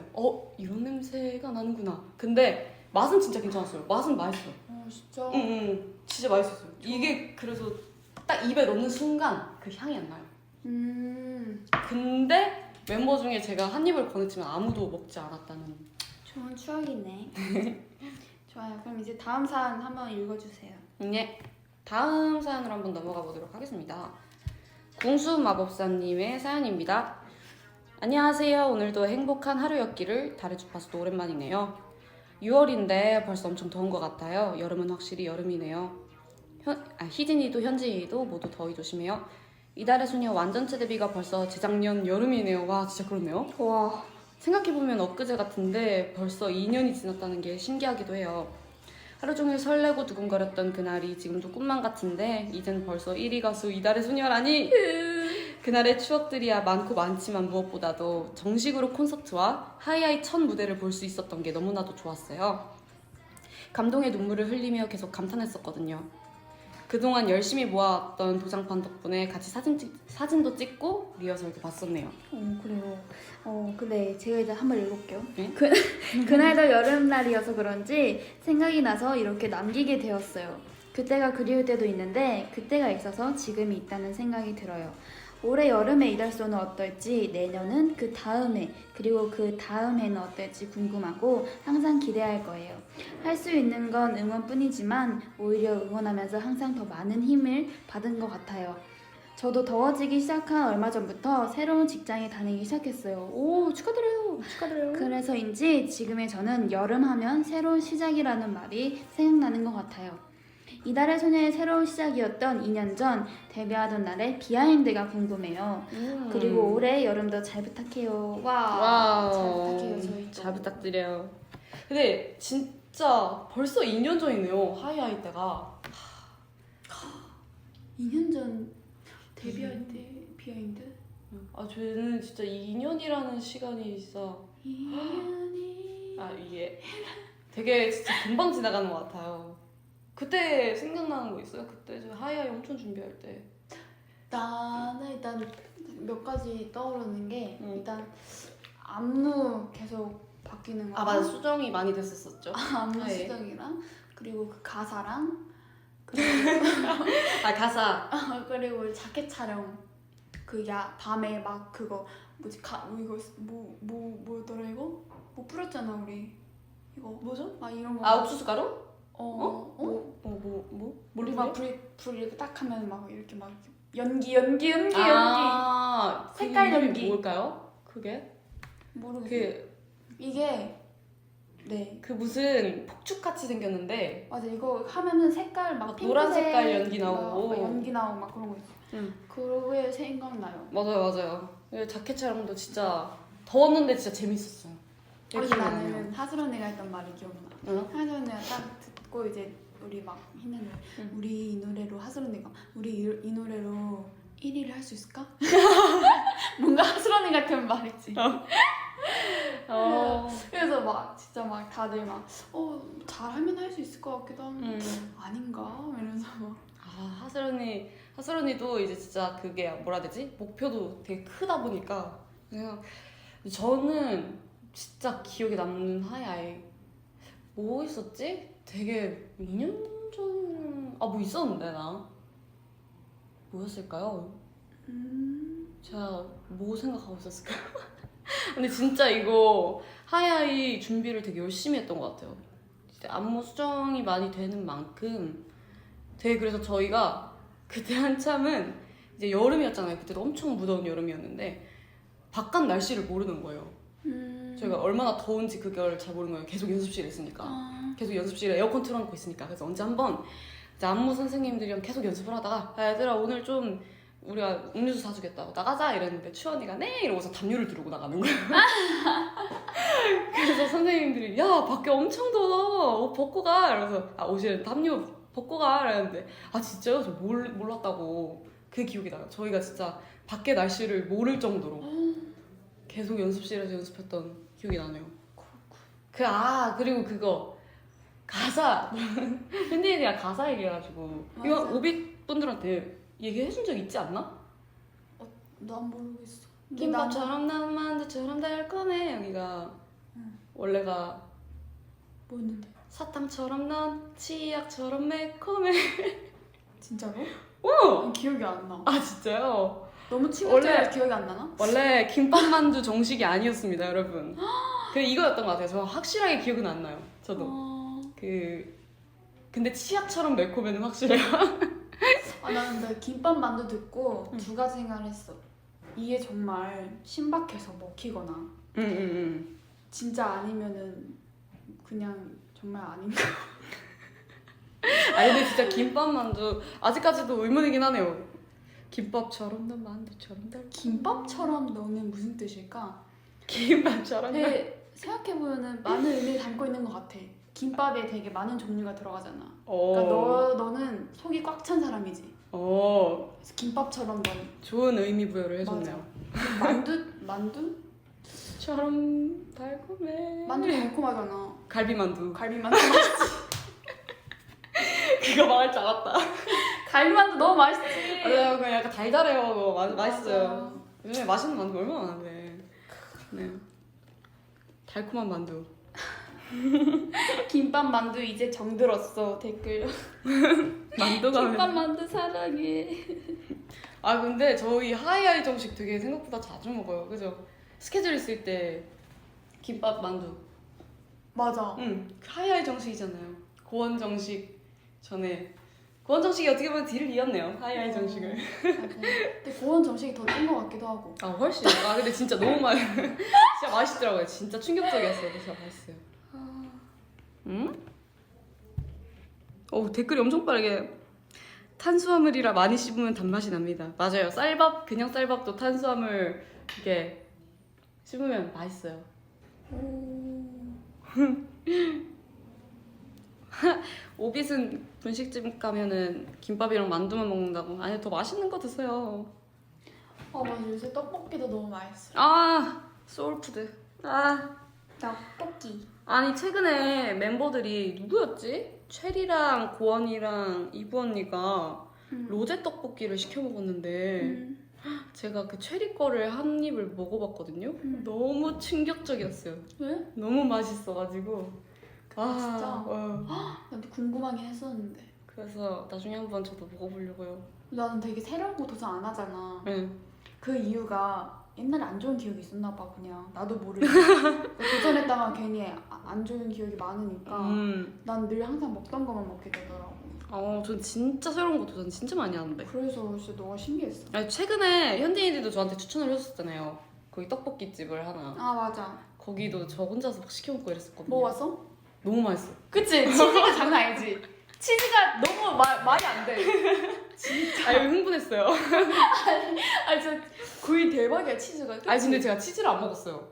S1: 이런 냄새가 나는구나. 근데 맛은 진짜 괜찮았어요. 맛은 맛있어요.
S2: 진짜?
S1: 응, 진짜 맛있었어요. 이게 그래서 딱 입에 넣는 순간 그 향이 안 나요. 근데 멤버 중에 제가 한 입을 권했지만 아무도 먹지 않았다는.
S2: 좋은 추억이네. 좋아요. 그럼 이제 다음 사연 한번 읽어주세요.
S1: 네. 다음 사연으로 한번 넘어가 보도록 하겠습니다. 궁수 마법사님의 사연입니다. 안녕하세요. 오늘도 행복한 하루였기를. 달의 주파수도 오랜만이네요. 6월인데 벌써 엄청 더운 것 같아요. 여름은 확실히 여름이네요. 희진이도 현진이도 모두 더위 조심해요. 이달의 소녀 완전체 데뷔가 벌써 재작년 여름이네요. 와, 진짜 그렇네요.
S2: 와.
S1: 생각해보면 엊그제 같은데 벌써 2년이 지났다는 게 신기하기도 해요. 하루 종일 설레고 두근거렸던 그날이 지금도 꿈만 같은데 이젠 벌써 1위 가수 이달의 소녀라니. 그날의 추억들이야 많고 많지만 무엇보다도 정식으로 콘서트와 하이하이 첫 무대를 볼 수 있었던 게 너무나도 좋았어요. 감동의 눈물을 흘리며 계속 감탄했었거든요. 그동안 열심히 모아왔던 도장판 덕분에 같이 사진도 찍고 리허설도 봤었네요.
S2: 그래요. 근데 제가 이제 한번 읽을게요.
S1: 네?
S2: 그날도 여름날이어서 그런지 생각이 나서 이렇게 남기게 되었어요. 그때가 그리울 때도 있는데 그때가 있어서 지금이 있다는 생각이 들어요. 올해 여름에 이달소는 어떨지, 내년은 그 다음에, 그리고 그 다음에는 어떨지 궁금하고 항상 기대할 거예요. 할 수 있는 건 응원뿐이지만 오히려 응원하면서 항상 더 많은 힘을 받은 것 같아요. 저도 더워지기 시작한 얼마 전부터 새로운 직장에 다니기 시작했어요. 오, 축하드려요. 그래서인지 지금의 저는 여름 하면 새로운 시작이라는 말이 생각나는 것 같아요. 이달의 소녀의 새로운 시작이었던 2년 전 데뷔하던 날의 비하인드가 궁금해요. 그리고 올해 여름도 잘 부탁해요. 와, 잘 부탁해요. 저희도.
S1: 잘 부탁드려요. 근데 진짜 벌써 2년 전이네요. 하이하이 때가.
S2: 2년 전 데뷔할 때 비하인드?
S1: 저는 진짜 2년이라는 시간이 있어.
S2: 2년이
S1: 이게 되게 진짜 금방 지나가는 것 같아요. 그때 생각나는 거 있어요? 그때 저 하이하이 엄청 준비할 때.
S2: 나는 일단 몇 가지 떠오르는 게
S1: 응.
S2: 일단 안무 계속 바뀌는 거.
S1: 맞아. 수정이 많이 됐었었죠.
S2: 안무
S1: 네.
S2: 수정이랑 그리고 그 가사랑 그리고
S1: 가사.
S2: 그리고 자켓 촬영 밤에 막 그거 뭐지 이거 뭐더라 이거 뭐 뿌렸잖아 우리 이거
S1: 뭐죠?
S2: 이런 거
S1: 옥수수 가루?
S2: 우리 막 불 이렇게 딱 하면 막 이렇게 막 연기 색깔
S1: 이름이
S2: 연기.
S1: 뭘까요? 그게?
S2: 모르겠어요. 이게 네
S1: 그 무슨 폭죽같이 생겼는데
S2: 맞아 이거 하면은 색깔 막
S1: 노란
S2: 핑크색
S1: 색깔 연기 나오고.
S2: 막 연기 나오고 막 그런 거 있어. 그게 생각나요.
S1: 맞아요. 자켓 촬영도 진짜 더웠는데 진짜 재밌었어요. 되게
S2: 어제
S1: 기억이 나네요.
S2: 나는 하슬 언니가 했던 말이 기억나.
S1: 응?
S2: 하슬 언니가 딱 듣고 이제 우리 막 했는데
S1: 응.
S2: 우리 이 노래로 하슬 언니가 우리 이 노래로 1위를 할 수 있을까? 뭔가 하슬 언니 같은 말이지. 그래서 막 진짜 막 다들 막 잘하면 할 수 있을 것 같기도 하고 아닌가? 이러면서 막
S1: 하슬 언니도 이제 진짜 그게 뭐라 해야 되지? 목표도 되게 크다 보니까 그냥 저는 진짜 기억에 남는 하야에 뭐 있었지? 되게 2년 전... 뭐 있었는데 나 뭐였을까요? 제가 뭐 생각하고 있었을까요? 근데 진짜 이거 하야이 준비를 되게 열심히 했던 것 같아요. 이제 안무 수정이 많이 되는 만큼 되게 그래서 저희가 그때 한참은 이제 여름이었잖아요. 그때도 엄청 무더운 여름이었는데 바깥 날씨를 모르는 거예요. 저희가 얼마나 더운지 그걸 잘 모르는 거예요. 계속 연습실에 있으니까. 계속 연습실에 에어컨 틀어놓고 있으니까. 그래서 언제 한번 이제 안무 선생님들이랑 계속 연습을 하다가 얘들아 오늘 좀 우리가 음료수 사주겠다고 나가자 이랬는데 추언니가 네 이러고서 담요를 들고 나가는 거예요. 그래서 선생님들이 야 밖에 엄청 더워 옷 벗고 가 이러면서 옷이 담요 벗고 가 이랬는데 진짜요? 저 몰랐다고. 그 기억이 나요. 저희가 진짜 밖에 날씨를 모를 정도로 계속 연습실에서 연습했던 기억이 나네요. 그리고 그거 가사 팬디들이랑 가사 얘기해가지고 이거 오빅 분들한테 얘기해준 적 있지 않나?
S2: 난 모르겠어.
S1: 김밥처럼 난 만두처럼 달콤해 여기가 원래가
S2: 뭐였는데?
S1: 사탕처럼 난 치약처럼 매콤해.
S2: 진짜로?
S1: 오!
S2: 기억이 안 나.
S1: 진짜요?
S2: 너무 친구들이
S1: 원래-
S2: 기억이 안 나나?
S1: 원래 김밥만두 정식이 아니었습니다 여러분. 이거였던 것 같아요. 저 확실하게 기억은 안 나요. 저도 근데 치약처럼 매콤해는 확실해요.
S2: 나는 근데 김밥 만두 듣고 두 가지 생각을 했어. 이게 정말 신박해서 먹히거나 진짜 아니면은 그냥 정말 아닌가.
S1: 근데 진짜 김밥만두 아직까지도 의문이긴 하네요. 김밥처럼 난 만두처럼 달콤.
S2: 김밥처럼 너는 무슨 뜻일까?
S1: 김밥처럼 난
S2: 생각해보면은 많은 의미를 담고 있는 것 같아. 김밥에 되게 많은 종류가 들어가잖아.
S1: 어.
S2: 그러니까 너는 속이 꽉 찬 사람이지. 그래서 김밥처럼 넌
S1: 좋은 의미 부여를 해줬네요.
S2: 만두?
S1: 처럼 달콤해.
S2: 만두 달콤하잖아.
S1: 갈비만두.
S2: 갈비만두 맛있지.
S1: 그거 말할 줄 알았다.
S2: 갈비만두 너무 맛있지.
S1: 맞아요. 그냥 약간 달달해요. 그거 맛있어요.
S2: 맞아.
S1: 요즘에 맛있는 만두 얼마나 많은데. 네. 달콤한 만두.
S2: 김밥 만두 이제 정들었어. 댓글.
S1: 만두가
S2: 김밥 만두 사랑해.
S1: 근데 저희 하이하이 정식 되게 생각보다 자주 먹어요. 그죠? 스케줄 있을 때 김밥 만두.
S2: 맞아.
S1: 하이하이 정식이잖아요. 고원 정식 전에 고원 정식이 어떻게 보면 뒤를 이었네요. 하이하이 정식을.
S2: 맞아. 근데 고원 정식이 더 찐 것 같기도 하고.
S1: 훨씬. 근데 진짜 너무 진짜 맛있더라고요. 진짜 충격적이었어요. 진짜 맛있어요. 댓글이 엄청 빠르게. 탄수화물이라 많이 씹으면 단맛이 납니다. 맞아요. 쌀밥, 그냥 쌀밥도 탄수화물 이게 씹으면 맛있어요. 오빗은 분식집 가면은 김밥이랑 만두만 먹는다고. 아니 더 맛있는 거 드세요.
S2: 맞아. 요새 떡볶이도 너무 맛있어.
S1: 소울푸드.
S2: 떡볶이.
S1: 아니 최근에 멤버들이 누구였지? 체리랑 고원이랑 이브 언니가 로제 떡볶이를 시켜 먹었는데 제가 그 체리 거를 한 입을 먹어봤거든요. 너무 충격적이었어요.
S2: 왜?
S1: 너무 맛있어가지고.
S2: 진짜? 나도 궁금하긴 했었는데.
S1: 그래서 나중에 한번 저도 먹어보려고요.
S2: 나는 되게 새로운 거 도전 안 하잖아.
S1: 네.
S2: 그 이유가 옛날에 안 좋은 기억이 있었나 봐. 그냥 나도 모르게 도전했다가 괜히 안 좋은 기억이 많으니까 난 늘 항상 먹던 것만 먹게 되더라고.
S1: 전 진짜 새로운 거 도전 진짜 많이 하는데.
S2: 그래서 진짜 너가 신기했어.
S1: 최근에 현디인들도 저한테 추천을 해줬었잖아요. 거기 떡볶이집을 하나.
S2: 맞아.
S1: 거기도 저 혼자서 막 시켜 먹고 이랬었거든요.
S2: 먹어봤어?
S1: 너무 맛있어.
S2: 그치? 치즈가 장난 아니지? 치즈가 너무 말이 안 돼.
S1: 흥분했어요.
S2: 진짜 거의 대박이야 치즈가. 그치?
S1: 근데 제가 치즈를 안 먹었어요.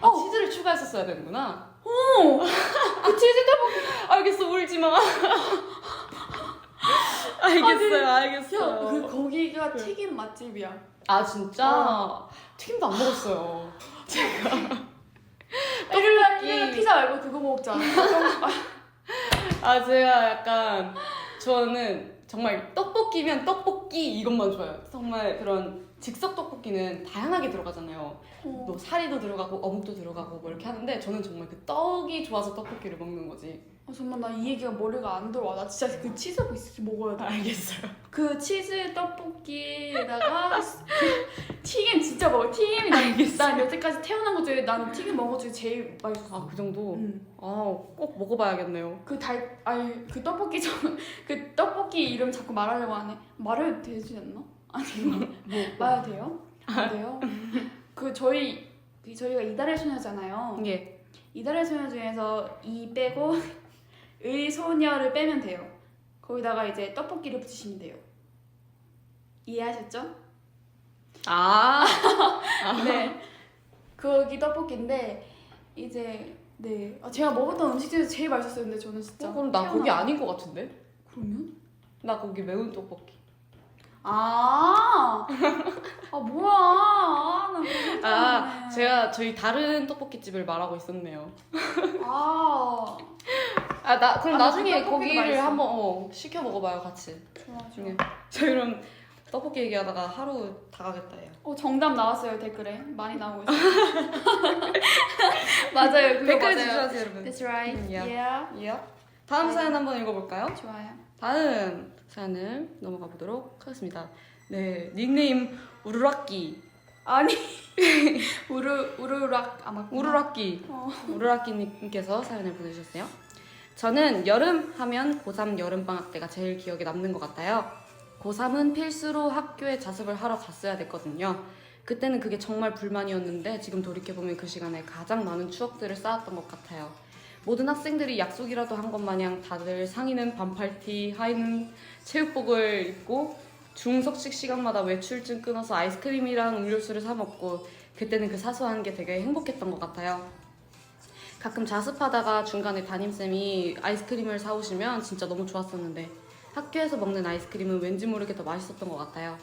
S1: 치즈를 추가했었어야 되는구나.
S2: 그 치즈 떡볶이.
S1: 알겠어, 울지 마. 알겠어요.
S2: 그 거기가 튀김 맛집이야.
S1: 아 진짜? 튀김도 안 먹었어요.
S2: 이러면 피자 말고 그거 먹자.
S1: 제가 약간 저는 정말 떡볶이면 떡볶이 이것만 좋아해요. 정말 그런 즉석 떡볶이는 다양하게 들어가잖아요. 뭐 사리도 들어가고 어묵도 들어가고 뭐 이렇게 하는데 저는 정말 그 떡이 좋아서 떡볶이를 먹는 거지.
S2: 정말 나 이 얘기가 머리가 안 들어와. 나 진짜 그 치즈 비스킷 먹어야 돼.
S1: 알겠어요.
S2: 그 치즈 떡볶이에다가 그 튀김 진짜 먹어. 튀김이 난 여태까지 태어난 것 중에 나는 튀김 먹은 것 중에 제일 맛있어.
S1: 그 정도?
S2: 응.
S1: 꼭 먹어봐야겠네요.
S2: 그 떡볶이 그 떡볶이 이름 자꾸 말하려고 하네. 말해도 되지 않나? 아니 말해도 돼요? 안 돼요? 저희가 이달의 소녀잖아요.
S1: 예.
S2: 이달의 소녀 중에서 이 빼고 의 소녀를 빼면 돼요. 거기다가 이제 떡볶이를 붙이시면 돼요. 이해하셨죠? 네. 거기 떡볶이인데 이제 네. 제가 먹었던 음식 중에서 제일 맛있었어요. 근데 저는 진짜.
S1: 그럼 나 거기 아닌 것 같은데?
S2: 그러면?
S1: 나 거기 매운 떡볶이.
S2: 뭐야. 나 모르겠네.
S1: 제가 저희 다른 떡볶이 집을 말하고 있었네요. 그럼 나중에
S2: 그 떡볶이도
S1: 거기를
S2: 맛있어.
S1: 한번 시켜 먹어봐요, 같이.
S2: 좋아.
S1: 네. 저희 그럼 떡볶이 얘기하다가 하루 다 가겠다, 얘.
S2: 정답 나왔어요, 댓글에. 많이 나오고 있어요. 맞아요. 그거
S1: 댓글에
S2: 맞아요.
S1: 집중하세요, 여러분.
S2: That's right.
S1: Yeah.
S2: Yeah.
S1: 다음 사연 한번 읽어볼까요?
S2: 좋아요.
S1: 다음 사연을 넘어가 보도록 하겠습니다. 네, 닉네임 우르락기.
S2: 아니 우르락 아마
S1: 우르락기. 우르락기님께서 사연을 보내주셨어요. 저는 여름 하면 고3 여름방학 때가 제일 기억에 남는 것 같아요. 고3은 필수로 학교에 자습을 하러 갔어야 됐거든요. 그때는 그게 정말 불만이었는데 지금 돌이켜보면 그 시간에 가장 많은 추억들을 쌓았던 것 같아요. 모든 학생들이 약속이라도 한 것 마냥 다들 상의는 반팔티, 하의는 체육복을 입고 중석식 시간마다 외출증 끊어서 아이스크림이랑 음료수를 사 먹고 그때는 그 사소한 게 되게 행복했던 것 같아요. 가끔 자습하다가 중간에 담임쌤이 아이스크림을 사오시면 진짜 너무 좋았었는데 학교에서 먹는 아이스크림은 왠지 모르게 더 맛있었던 것 같아요.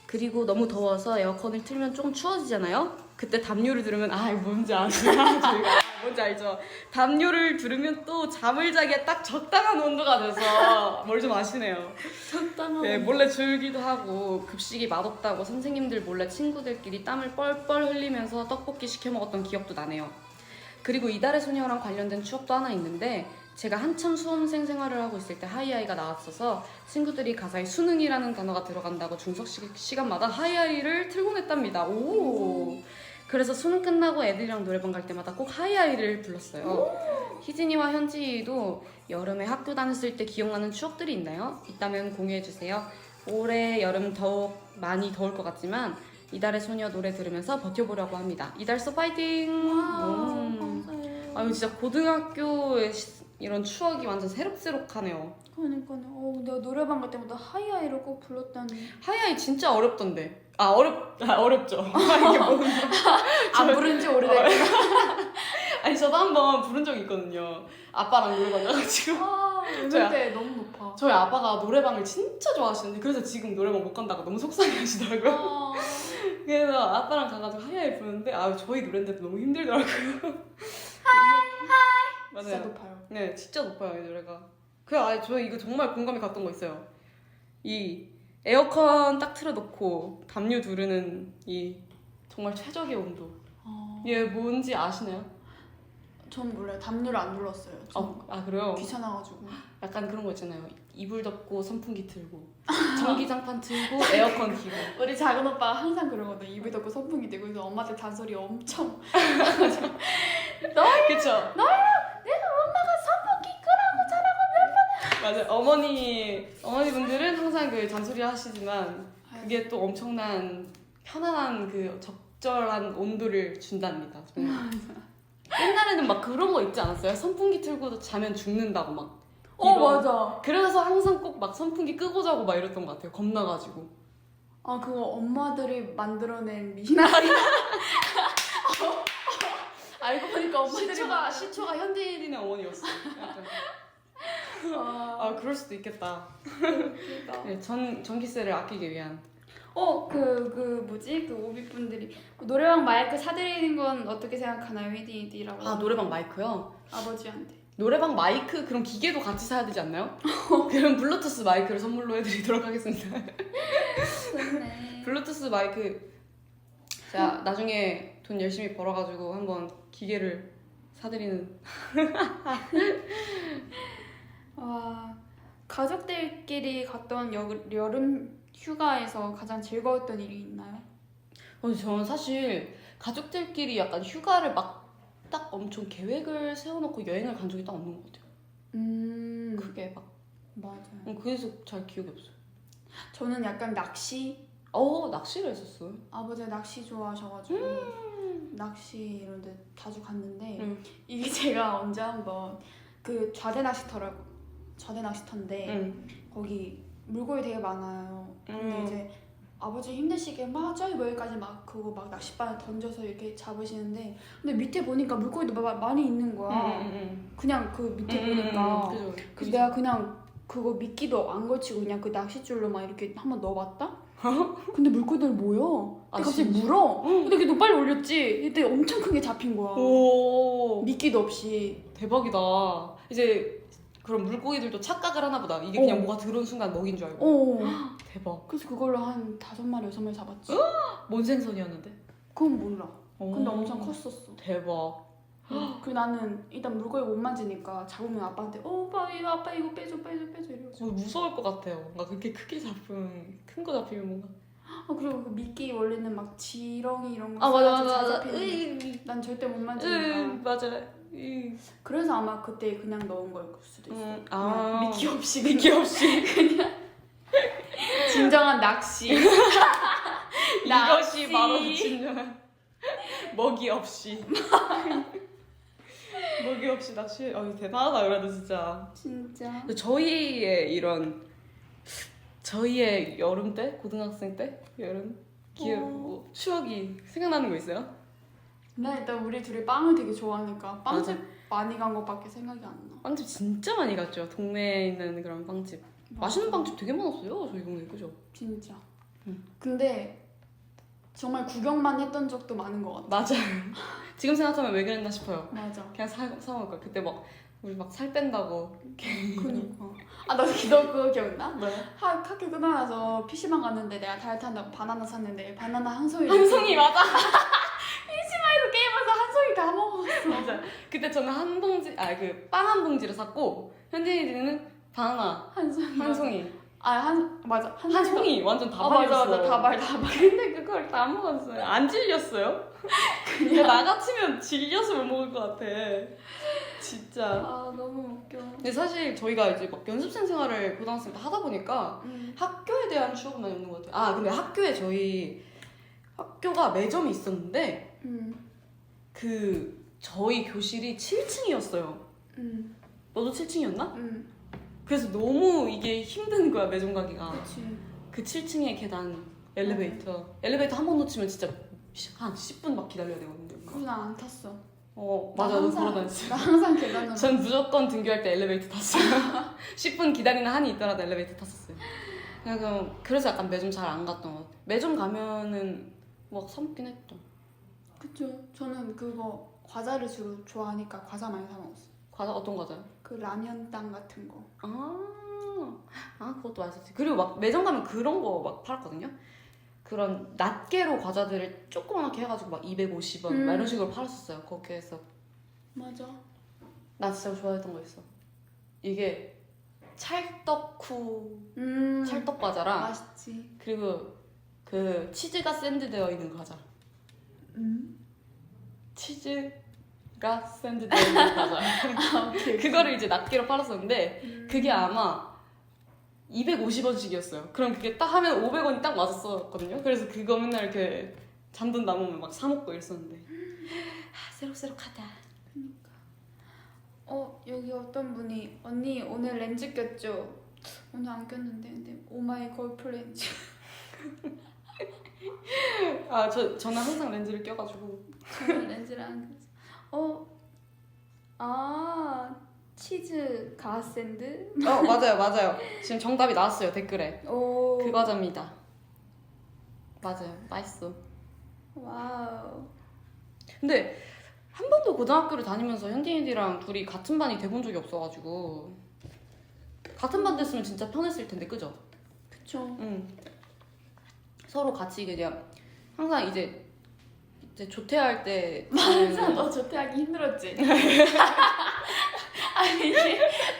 S1: 그리고 너무 더워서 에어컨을 틀면 좀 추워지잖아요? 그때 담요를 들으면 뭔지 아시죠? 저희가 뭔지 알죠? 담요를 들으면 또 잠을 자기에 딱 적당한 온도가 돼서 뭘 좀 아시네요.
S2: 적당한
S1: 네, 몰래 졸기도 하고 급식이 맛없다고 선생님들 몰래 친구들끼리 땀을 뻘뻘 흘리면서 떡볶이 시켜 먹었던 기억도 나네요. 그리고 이달의 소녀랑 관련된 추억도 하나 있는데 제가 한참 수험생 생활을 하고 있을 때 하이하이가 나왔어서 친구들이 가사에 수능이라는 단어가 들어간다고 중석식 시간마다 하이하이를 틀곤 했답니다. 그래서 수능 끝나고 애들이랑 노래방 갈 때마다 꼭 하이하이를 불렀어요. 희진이와 현지도 여름에 학교 다녔을 때 기억나는 추억들이 있나요? 있다면 공유해주세요. 올해 여름 더욱 많이 더울 것 같지만 이달의 소녀 노래 들으면서 버텨보려고 합니다. 이달소 파이팅!
S2: 감사해요.
S1: 진짜 고등학교의 이런 추억이 완전 새록새록하네요.
S2: 그러니까요. 내가 노래방 갈 때마다 하이하이를 꼭 불렀다니.
S1: 하이하이 진짜 어렵던데. 어렵죠. 이게 뭔가.
S2: 안 부른 지 오래됐구나.
S1: 저도 한번 부른 적이 있거든요. 아빠랑 노래방 가가지고.
S2: 근데 너무 높아.
S1: 저희 아빠가 노래방을 진짜 좋아하시는데 그래서 지금 노래방 못 간다고 너무 속상해 하시더라고요. 그래서 아빠랑 가가지고 하이하이 부르는데 저희 노래인데도 너무 힘들더라고요. 맞아요.
S2: 진짜 높아요.
S1: 네, 진짜 높아요, 이 노래가. 저 이거 정말 공감이 갔던 거 있어요. 이 에어컨 딱 틀어놓고 담요 두르는 이 정말 최적의 온도. 얘 뭔지 아시나요?
S2: 전 몰라요. 담요를 안 눌렀어요.
S1: 그래요?
S2: 귀찮아가지고.
S1: 약간 그런 거 있잖아요. 이불 덮고 선풍기 틀고 전기장판 틀고 에어컨 켜고.
S2: 우리 작은 오빠가 항상 그러거든. 입을 덮고 선풍기 들고 그래서 엄마한테 잔소리 엄청.
S1: 그쵸?
S2: 내가 엄마가 선풍기 끄라고 자라고 몇 번.
S1: 맞아요. 어머니분들은 항상 그 잔소리 하시지만 그게 또 엄청난 편안한 그 적절한 온도를 준답니다. 정말. 옛날에는 막 그런 거 있지 않았어요? 선풍기 틀고 자면 죽는다고 막.
S2: 맞아.
S1: 그래서 항상 꼭 막 선풍기 끄고 자고 막 이랬던 것 같아요. 겁나가지고.
S2: 그거 엄마들이 만들어낸 미나리. 알고 보니까 엄마들이
S1: 시초가 현대인의 어머니였어. 약간. 아 그럴 수도 있겠다.
S2: 웃기다.
S1: 네, 전기세를 아끼기 위한.
S2: 그 뭐지? 그 오비분들이 노래방 마이크 사드리는 건 어떻게 생각하나요? 휘디라고.
S1: 아 노래방 마이크요?
S2: 아버지한테.
S1: 노래방 마이크 그럼 기계도 같이 사야 되지 않나요? 그럼 블루투스 마이크를 선물로 해드리도록 하겠습니다.
S2: 좋네.
S1: 블루투스 마이크 제가 나중에 돈 열심히 벌어가지고 한번 기계를 사드리는.
S2: 와, 가족들끼리 갔던 여름 휴가에서 가장 즐거웠던 일이 있나요?
S1: 저는 사실 가족들끼리 약간 휴가를 막 딱 엄청 계획을 세워놓고 여행을 간 적이 딱 없는 것 같아요. 그게 막
S2: 맞아요.
S1: 그래서 잘 기억이 없어요.
S2: 저는 약간 낚시.
S1: 낚시를 했었어요.
S2: 아버지가 낚시 좋아하셔가지고 낚시 이런 데 자주 갔는데
S1: 음.
S2: 이게 제가 언제 한번 그 좌대 낚시터인데 거기 물고기 되게 많아요. 근데 이제 아버지 힘드시게 막 저기 멀리까지 막 그거 막 낚싯바늘 던져서 이렇게 잡으시는데 근데 밑에 보니까 물고기도 많이 있는 거야. 그냥 그 밑에 보니까. 그래서 내가 그냥 그거 미끼도 안 걸치고 그냥 그 낚싯줄로 막 이렇게 한번 넣어봤다? 근데 물고기들 모여. 근데 갑자기
S1: 진짜?
S2: 물어. 근데 걔 너 빨리 올렸지? 근데 엄청 큰 게 잡힌 거야.
S1: 오
S2: 미끼도 없이.
S1: 대박이다. 이제 그럼 물고기들도 착각을 하나 보다. 이게 그냥 뭐가 들어온 순간 먹인 줄 알고. 대박.
S2: 그래서 그걸로 한 5마리, 6마리 잡았지.
S1: 뭔 생선이었는데?
S2: 그건 몰라. 근데 엄청 컸었어.
S1: 대박.
S2: 그 나는 일단 물고기 못 만지니까 잡으면 아빠한테 아빠 이거 빼줘 이러고.
S1: 무서울 것 같아요. 뭔가 그렇게 크게 잡으면 큰 거 잡히면 뭔가.
S2: 그리고 그 미끼 원래는 막 지렁이 이런 거
S1: 맞아.
S2: 잡히는데 난 절대 못 만지니까.
S1: 맞아.
S2: 그래서 아마 그때 그냥 넣은 걸 수도 있어.
S1: 아
S2: 미끼 없이
S1: 미끼 없이.
S2: 진정한 낚시.
S1: 이것이 바로 진정한 먹이 없이. 먹이 없이 낚시. 대단하다 그래도 진짜.
S2: 진짜.
S1: 저희의 여름 때, 고등학생 때 여름 뭐 추억이 생각나는 거 있어요?
S2: 나 일단 우리 둘이 빵을 되게 좋아하니까 빵집 많이 간 것밖에 생각이 안 나.
S1: 빵집 진짜 많이 갔죠. 동네에 있는 그런 빵집. 맛있는 빵집 되게 많았어요. 저희 동네 그죠?
S2: 진짜. 근데 정말 구경만 했던 적도 많은 것 같아.
S1: 맞아요. 지금 생각하면 왜 그랬나 싶어요.
S2: 맞아.
S1: 그냥 사 먹을 걸. 그때 막 우리 막 살 뺀다고.
S2: 그니까. 너 그거 기억나?
S1: 네.
S2: 학교 끝나고 나서 PC방 갔는데 내가 다이어트 한다고 바나나 샀는데 바나나 한 송이
S1: 맞아.
S2: PC방에서 게임해서 한 송이 다 먹었어.
S1: 맞아. 그때 저는 한 봉지 빵 한 봉지를 샀고 현진이는 바나나
S2: 한 송이.
S1: 한 송이.
S2: 맞아.
S1: 한 송이 완전 다
S2: 맞아.
S1: 발렸어.
S2: 다발.
S1: 근데 그걸 다 먹었어요. 안 질렸어요? 그냥 나 같으면 질려서 못 먹을 것 같아. 진짜.
S2: 너무 웃겨.
S1: 근데 사실 저희가 이제 막 연습생 생활을 고등학생 때 하다 보니까 학교에 대한 추억은 많이 없는 것 같아요. 근데 학교에 저희 학교가 매점이 있었는데 저희 교실이 7층이었어요. 너도 7층이었나? 그래서 너무 이게 힘든 거야, 매점 가기가.
S2: 그치.
S1: 그 7층의 계단, 엘리베이터 한 번 놓치면 진짜 한 10분 막 기다려야 되거든요.
S2: 그래서 나 안 탔어.
S1: 맞아, 너 걸어다녔어.
S2: 나 항상 계단으로.
S1: 전 무조건 등교할 때 엘리베이터 탔어요. 10분 기다리는 한이 있더라도 엘리베이터 탔었어요. 그래서 약간 매점 잘 안 갔던 것 같아요. 매점 가면은 막 사 먹긴 했죠.
S2: 그쵸. 저는 그거 과자를 주로 좋아하니까 과자 많이 사 먹었어.
S1: 과자 어떤 과자요?
S2: 그 라면 땅 같은 거.
S1: 그것도 맛있지. 그리고 막 매점 가면 그런 거 막 팔았거든요. 그런 낱개로 과자들을 조그맣게 해가지고 막 250원 막 이런 식으로 팔았었어요. 거기에서.
S2: 맞아.
S1: 나 진짜 좋아했던 거 있어. 이게 찰떡쿠 찰떡 과자랑
S2: 맛있지.
S1: 그리고 그 치즈가 샌드되어 있는 과자. 치즈가 샌드되어 있는 과자.
S2: 오케이.
S1: 그거를 이제 낱개로 팔았었는데 그게 아마 250원씩이었어요. 그럼 그게 딱 하면 500원이 딱 맞았었거든요. 그래서 그거 맨날 이렇게 잔돈 남으면 막 사 먹고 이랬었는데 새록새록하다.
S2: 그러니까. 여기 어떤 분이 언니 오늘 렌즈 꼈죠? 오늘 안 꼈는데 근데 오마이 걸프 렌즈.
S1: 저는 항상 렌즈를 껴가지고
S2: 저는 렌즈를 안 꼈어. 치즈 가스샌드?
S1: 맞아요. 지금 정답이 나왔어요, 댓글에.
S2: 오.
S1: 그 과자입니다. 맞아요. 맛있어.
S2: 와우.
S1: 근데 한 번도 고등학교를 다니면서 현디랑 둘이 같은 반이 돼본 적이 없어가지고 같은 반 됐으면 진짜 편했을 텐데, 그죠?
S2: 그쵸.
S1: 응. 서로 같이 그냥 항상 이제 조퇴할 때
S2: 맞아, 너 조퇴하기 힘들었지? 아니,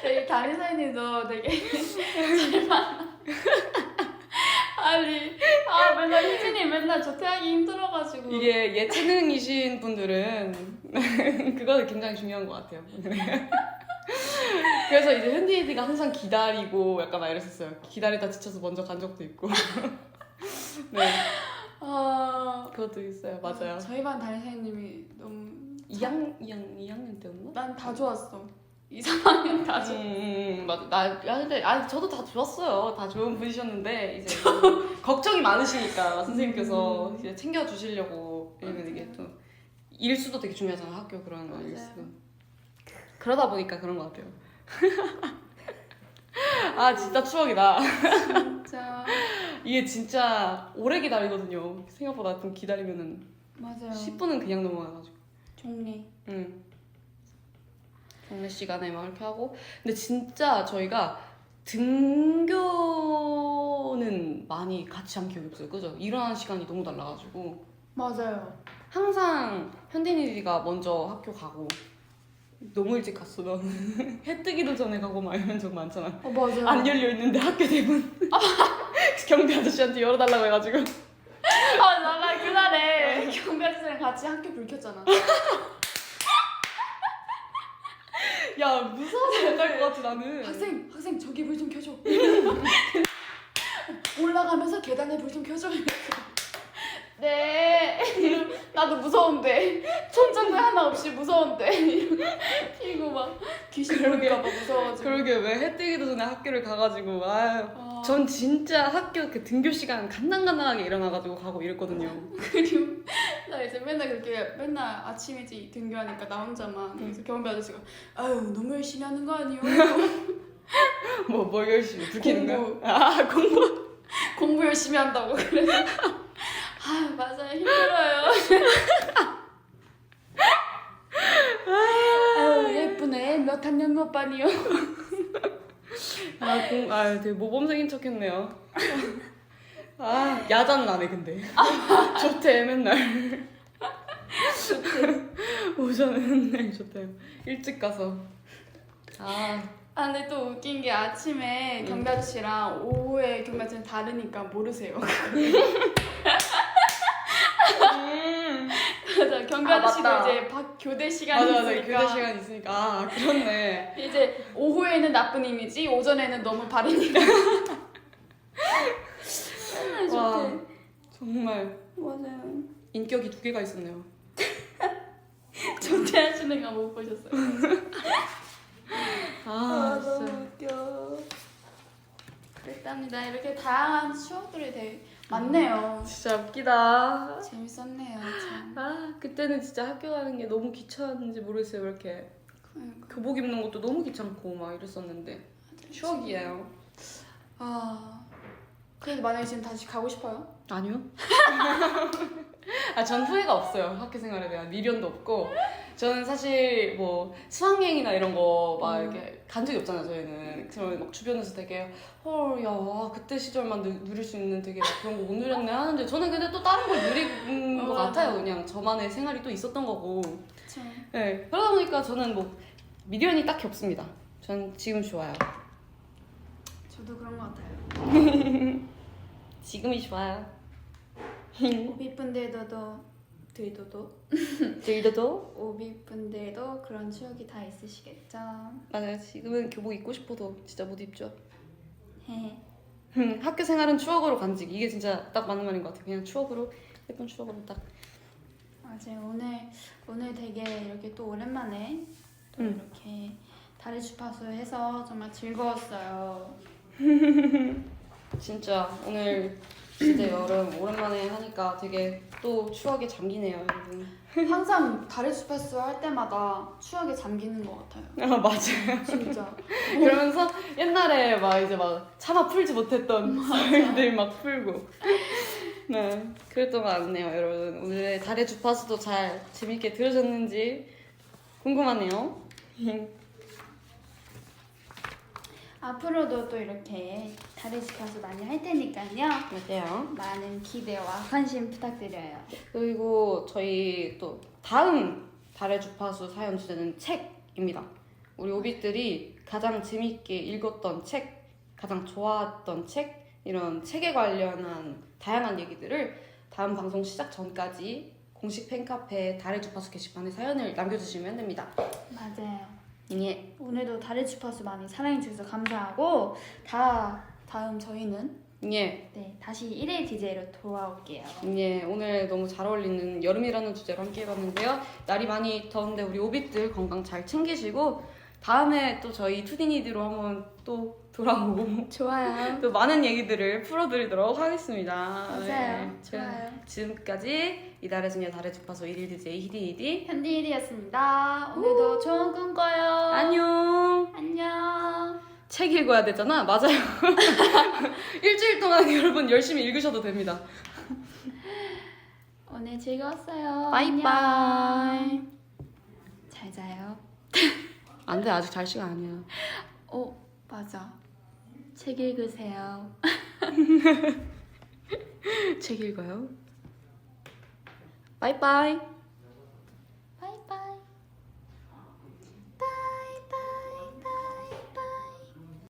S2: 되게 다른 사이님도 되게 잘만 아니, 맨날 희진이 맨날 조퇴하기 힘들어가지고.
S1: 이게 예체능이신 분들은 그거는 굉장히 중요한 것 같아요. 그래서 이제 현디가 항상 기다리고 약간 막 이랬었어요. 기다리다 지쳐서 먼저 간 적도 있고. 네, 그것도 있어요. 맞아요.
S2: 저희 반 담임 선생님이 너무
S1: 2학년 때였나?
S2: 난 다 좋았어. 2, 3학년 다 좋았어.
S1: 맞아. 근데 저도 다 좋았어요. 다 좋은 분이셨는데 이제 걱정이 많으시니까 선생님께서 이제 챙겨주시려고. 왜냐면 이게 또 일수도 되게 중요하잖아. 학교 그런 거 일수. 그러다 보니까 그런 것 같아요. 아 진짜 추억이다.
S2: 진짜.
S1: 이게 진짜 오래 기다리거든요. 생각보다 좀 기다리면은
S2: 맞아요.
S1: 10분은 그냥 넘어가가지고.
S2: 종례.
S1: 경례 시간에 막 이렇게 하고. 근데 진짜 저희가 등교는 많이 같이 한 기억이 없어요. 그죠? 일어나는 시간이 너무 달라가지고
S2: 맞아요.
S1: 항상 현딘이가 먼저 학교 가고 너무 일찍 갔어. 너는 해 뜨기도 전에 가고 막 이런 적 많잖아.
S2: 맞아요.
S1: 안 열려 있는데 학교 대문 경비 아저씨한테 열어달라고 해가지고.
S2: 나 그날에 경비 아저씨랑 같이 학교 불 켰잖아.
S1: 야 무서워서 못 갈 것 같아 나는.
S2: 학생 저기 불 좀 켜줘. 올라가면서 계단에 불 좀 켜줘. 네. 나도 무서운데. 손전등 하나 없이 무서운데. 이거 막 귀신 보일까봐 무서워가지고.
S1: 그러게 왜 해 뜨기도 전에 학교를 가가지고 전 진짜 학교 그 등교 시간 간당간당하게 일어나가지고 가고 이랬거든요.
S2: 그리고 나 이제 맨날 아침 일찍 등교하니까 나 혼자만. 그래서 경비 아저씨가 아유 너무 열심히 하는 거 아니에요?
S1: 뭘 열심히 불키는
S2: 공부.
S1: 거야? 공부.
S2: 공부 열심히 한다고. 그래서 맞아요 힘들어요. 아유 예쁘네. 몇 학년 몇 반이요?
S1: 되게 모범생인 척했네요. 야자는 안 해 근데. 조퇴 맨날. 오전에 맨날 조퇴. 일찍 가서.
S2: 근데 또 웃긴 게 아침에 경비 아저씨랑 오후에 경비 아저씨는 다르니까 모르세요. 맞아, 경비 아저씨도
S1: 맞다.
S2: 이제 교대 시간이
S1: 맞아
S2: 있으니까.
S1: 교대 시간 있으니까. 그렇네.
S2: 이제 오후에는 나쁜 이미지, 오전에는 너무 바른 이미지.
S1: 와 정말
S2: 맞아요.
S1: 인격이 2개가 있었네요.
S2: 조퇴하시는 거 못 보셨어요?
S1: 진짜.
S2: 너무 웃겨. 그랬답니다. 이렇게 다양한 추억들이 되게 많네요.
S1: 진짜 웃기다.
S2: 재밌었네요, 참.
S1: 그때는 진짜 학교 가는 게 너무 귀찮은지 모르겠어요. 왜 이렇게 교복 입는 것도 너무 귀찮고 막 이랬었는데 추억이에요.
S2: 그래도 만약에 지금 다시 가고 싶어요?
S1: 아니요. 전 후회가 없어요. 학교 생활에 대한 미련도 없고. 저는 사실 뭐 수학여행이나 이런 거 막 이렇게 간 적이 없잖아요. 저희는. 그러면 막 주변에서 되게 야 그때 시절만 누릴 수 있는 되게 막 그런 거 못 누렸네 하는데 저는 근데 또 다른 걸 누린 것 같아요. 그냥 저만의 생활이 또 있었던 거고.
S2: 그쵸.
S1: 네. 그러다 보니까 저는 뭐 미련이 딱히 없습니다. 전 지금 좋아요.
S2: 저도 그런 것 같아요.
S1: 지금이 좋아요.
S2: 오비분들도
S1: 들도도
S2: 오비분들도 그런 추억이 다 있으시겠죠?
S1: 맞아요. 지금은 교복 입고 싶어도 진짜 못 입죠.
S2: 헤헤.
S1: 학교 생활은 추억으로 간직이. 이게 진짜 딱 맞는 말인 것 같아요. 그냥 추억으로 예쁜 추억으로 딱.
S2: 맞아요. 오늘 되게 이렇게 또 오랜만에 또 이렇게 다리 주파수 해서 정말 즐거웠어요.
S1: 진짜 오늘 진짜 여름 오랜만에 하니까 되게 또 추억에 잠기네요, 여러분.
S2: 항상 달의 주파수 할 때마다 추억에 잠기는 것 같아요.
S1: 아, 맞아요.
S2: 진짜.
S1: 그러면서 옛날에 막 이제 막 차마 풀지 못했던 썰들 막 풀고. 네, 그랬던 것 같네요, 여러분. 오늘 달의 주파수도 잘 재밌게 들으셨는지 궁금하네요.
S2: 앞으로도 또 이렇게 달의 주파수 많이 할 테니까요.
S1: 맞아요.
S2: 많은 기대와 관심 부탁드려요.
S1: 그리고 저희 또 다음 달의 주파수 사연 주제는 책입니다. 우리 오빛들이 가장 재밌게 읽었던 책, 가장 좋아했던 책, 이런 책에 관련한 다양한 얘기들을 다음 방송 시작 전까지 공식 팬카페 달의 주파수 게시판에 사연을 남겨주시면 됩니다.
S2: 맞아요.
S1: 예.
S2: 오늘도 달의 주파수 많이 사랑해주셔서 감사하고 다음 저희는
S1: 예.
S2: 네, 다시 1일 DJ로 돌아올게요.
S1: 예, 오늘 너무 잘 어울리는 여름이라는 주제로 함께 해봤는데요. 날이 많이 더운데 우리 오빛들 건강 잘 챙기시고 다음에 또 저희 투디니드로 한번 또 돌아오고
S2: 좋아요.
S1: 또 많은 얘기들을 풀어드리도록 하겠습니다.
S2: 맞아요.
S1: 네,
S2: 좋아요.
S1: 지금까지 이달의 소녀 달의 주파수 1일 DJ 히디히디
S2: 현디일이었습니다. 오늘도 좋은 꿈 꿔요.
S1: 안녕.
S2: 안녕.
S1: 책 읽어야 되잖아. 맞아요. 일주일 동안 여러분 열심히 읽으셔도 됩니다.
S2: 오늘 즐거웠어요.
S1: 바이바이.
S2: 안녕. 잘 자요.
S1: 안 돼, 아직 잘 시간 아니야.
S2: 맞아. 책 읽으세요.
S1: 책 읽어요. 바이바이.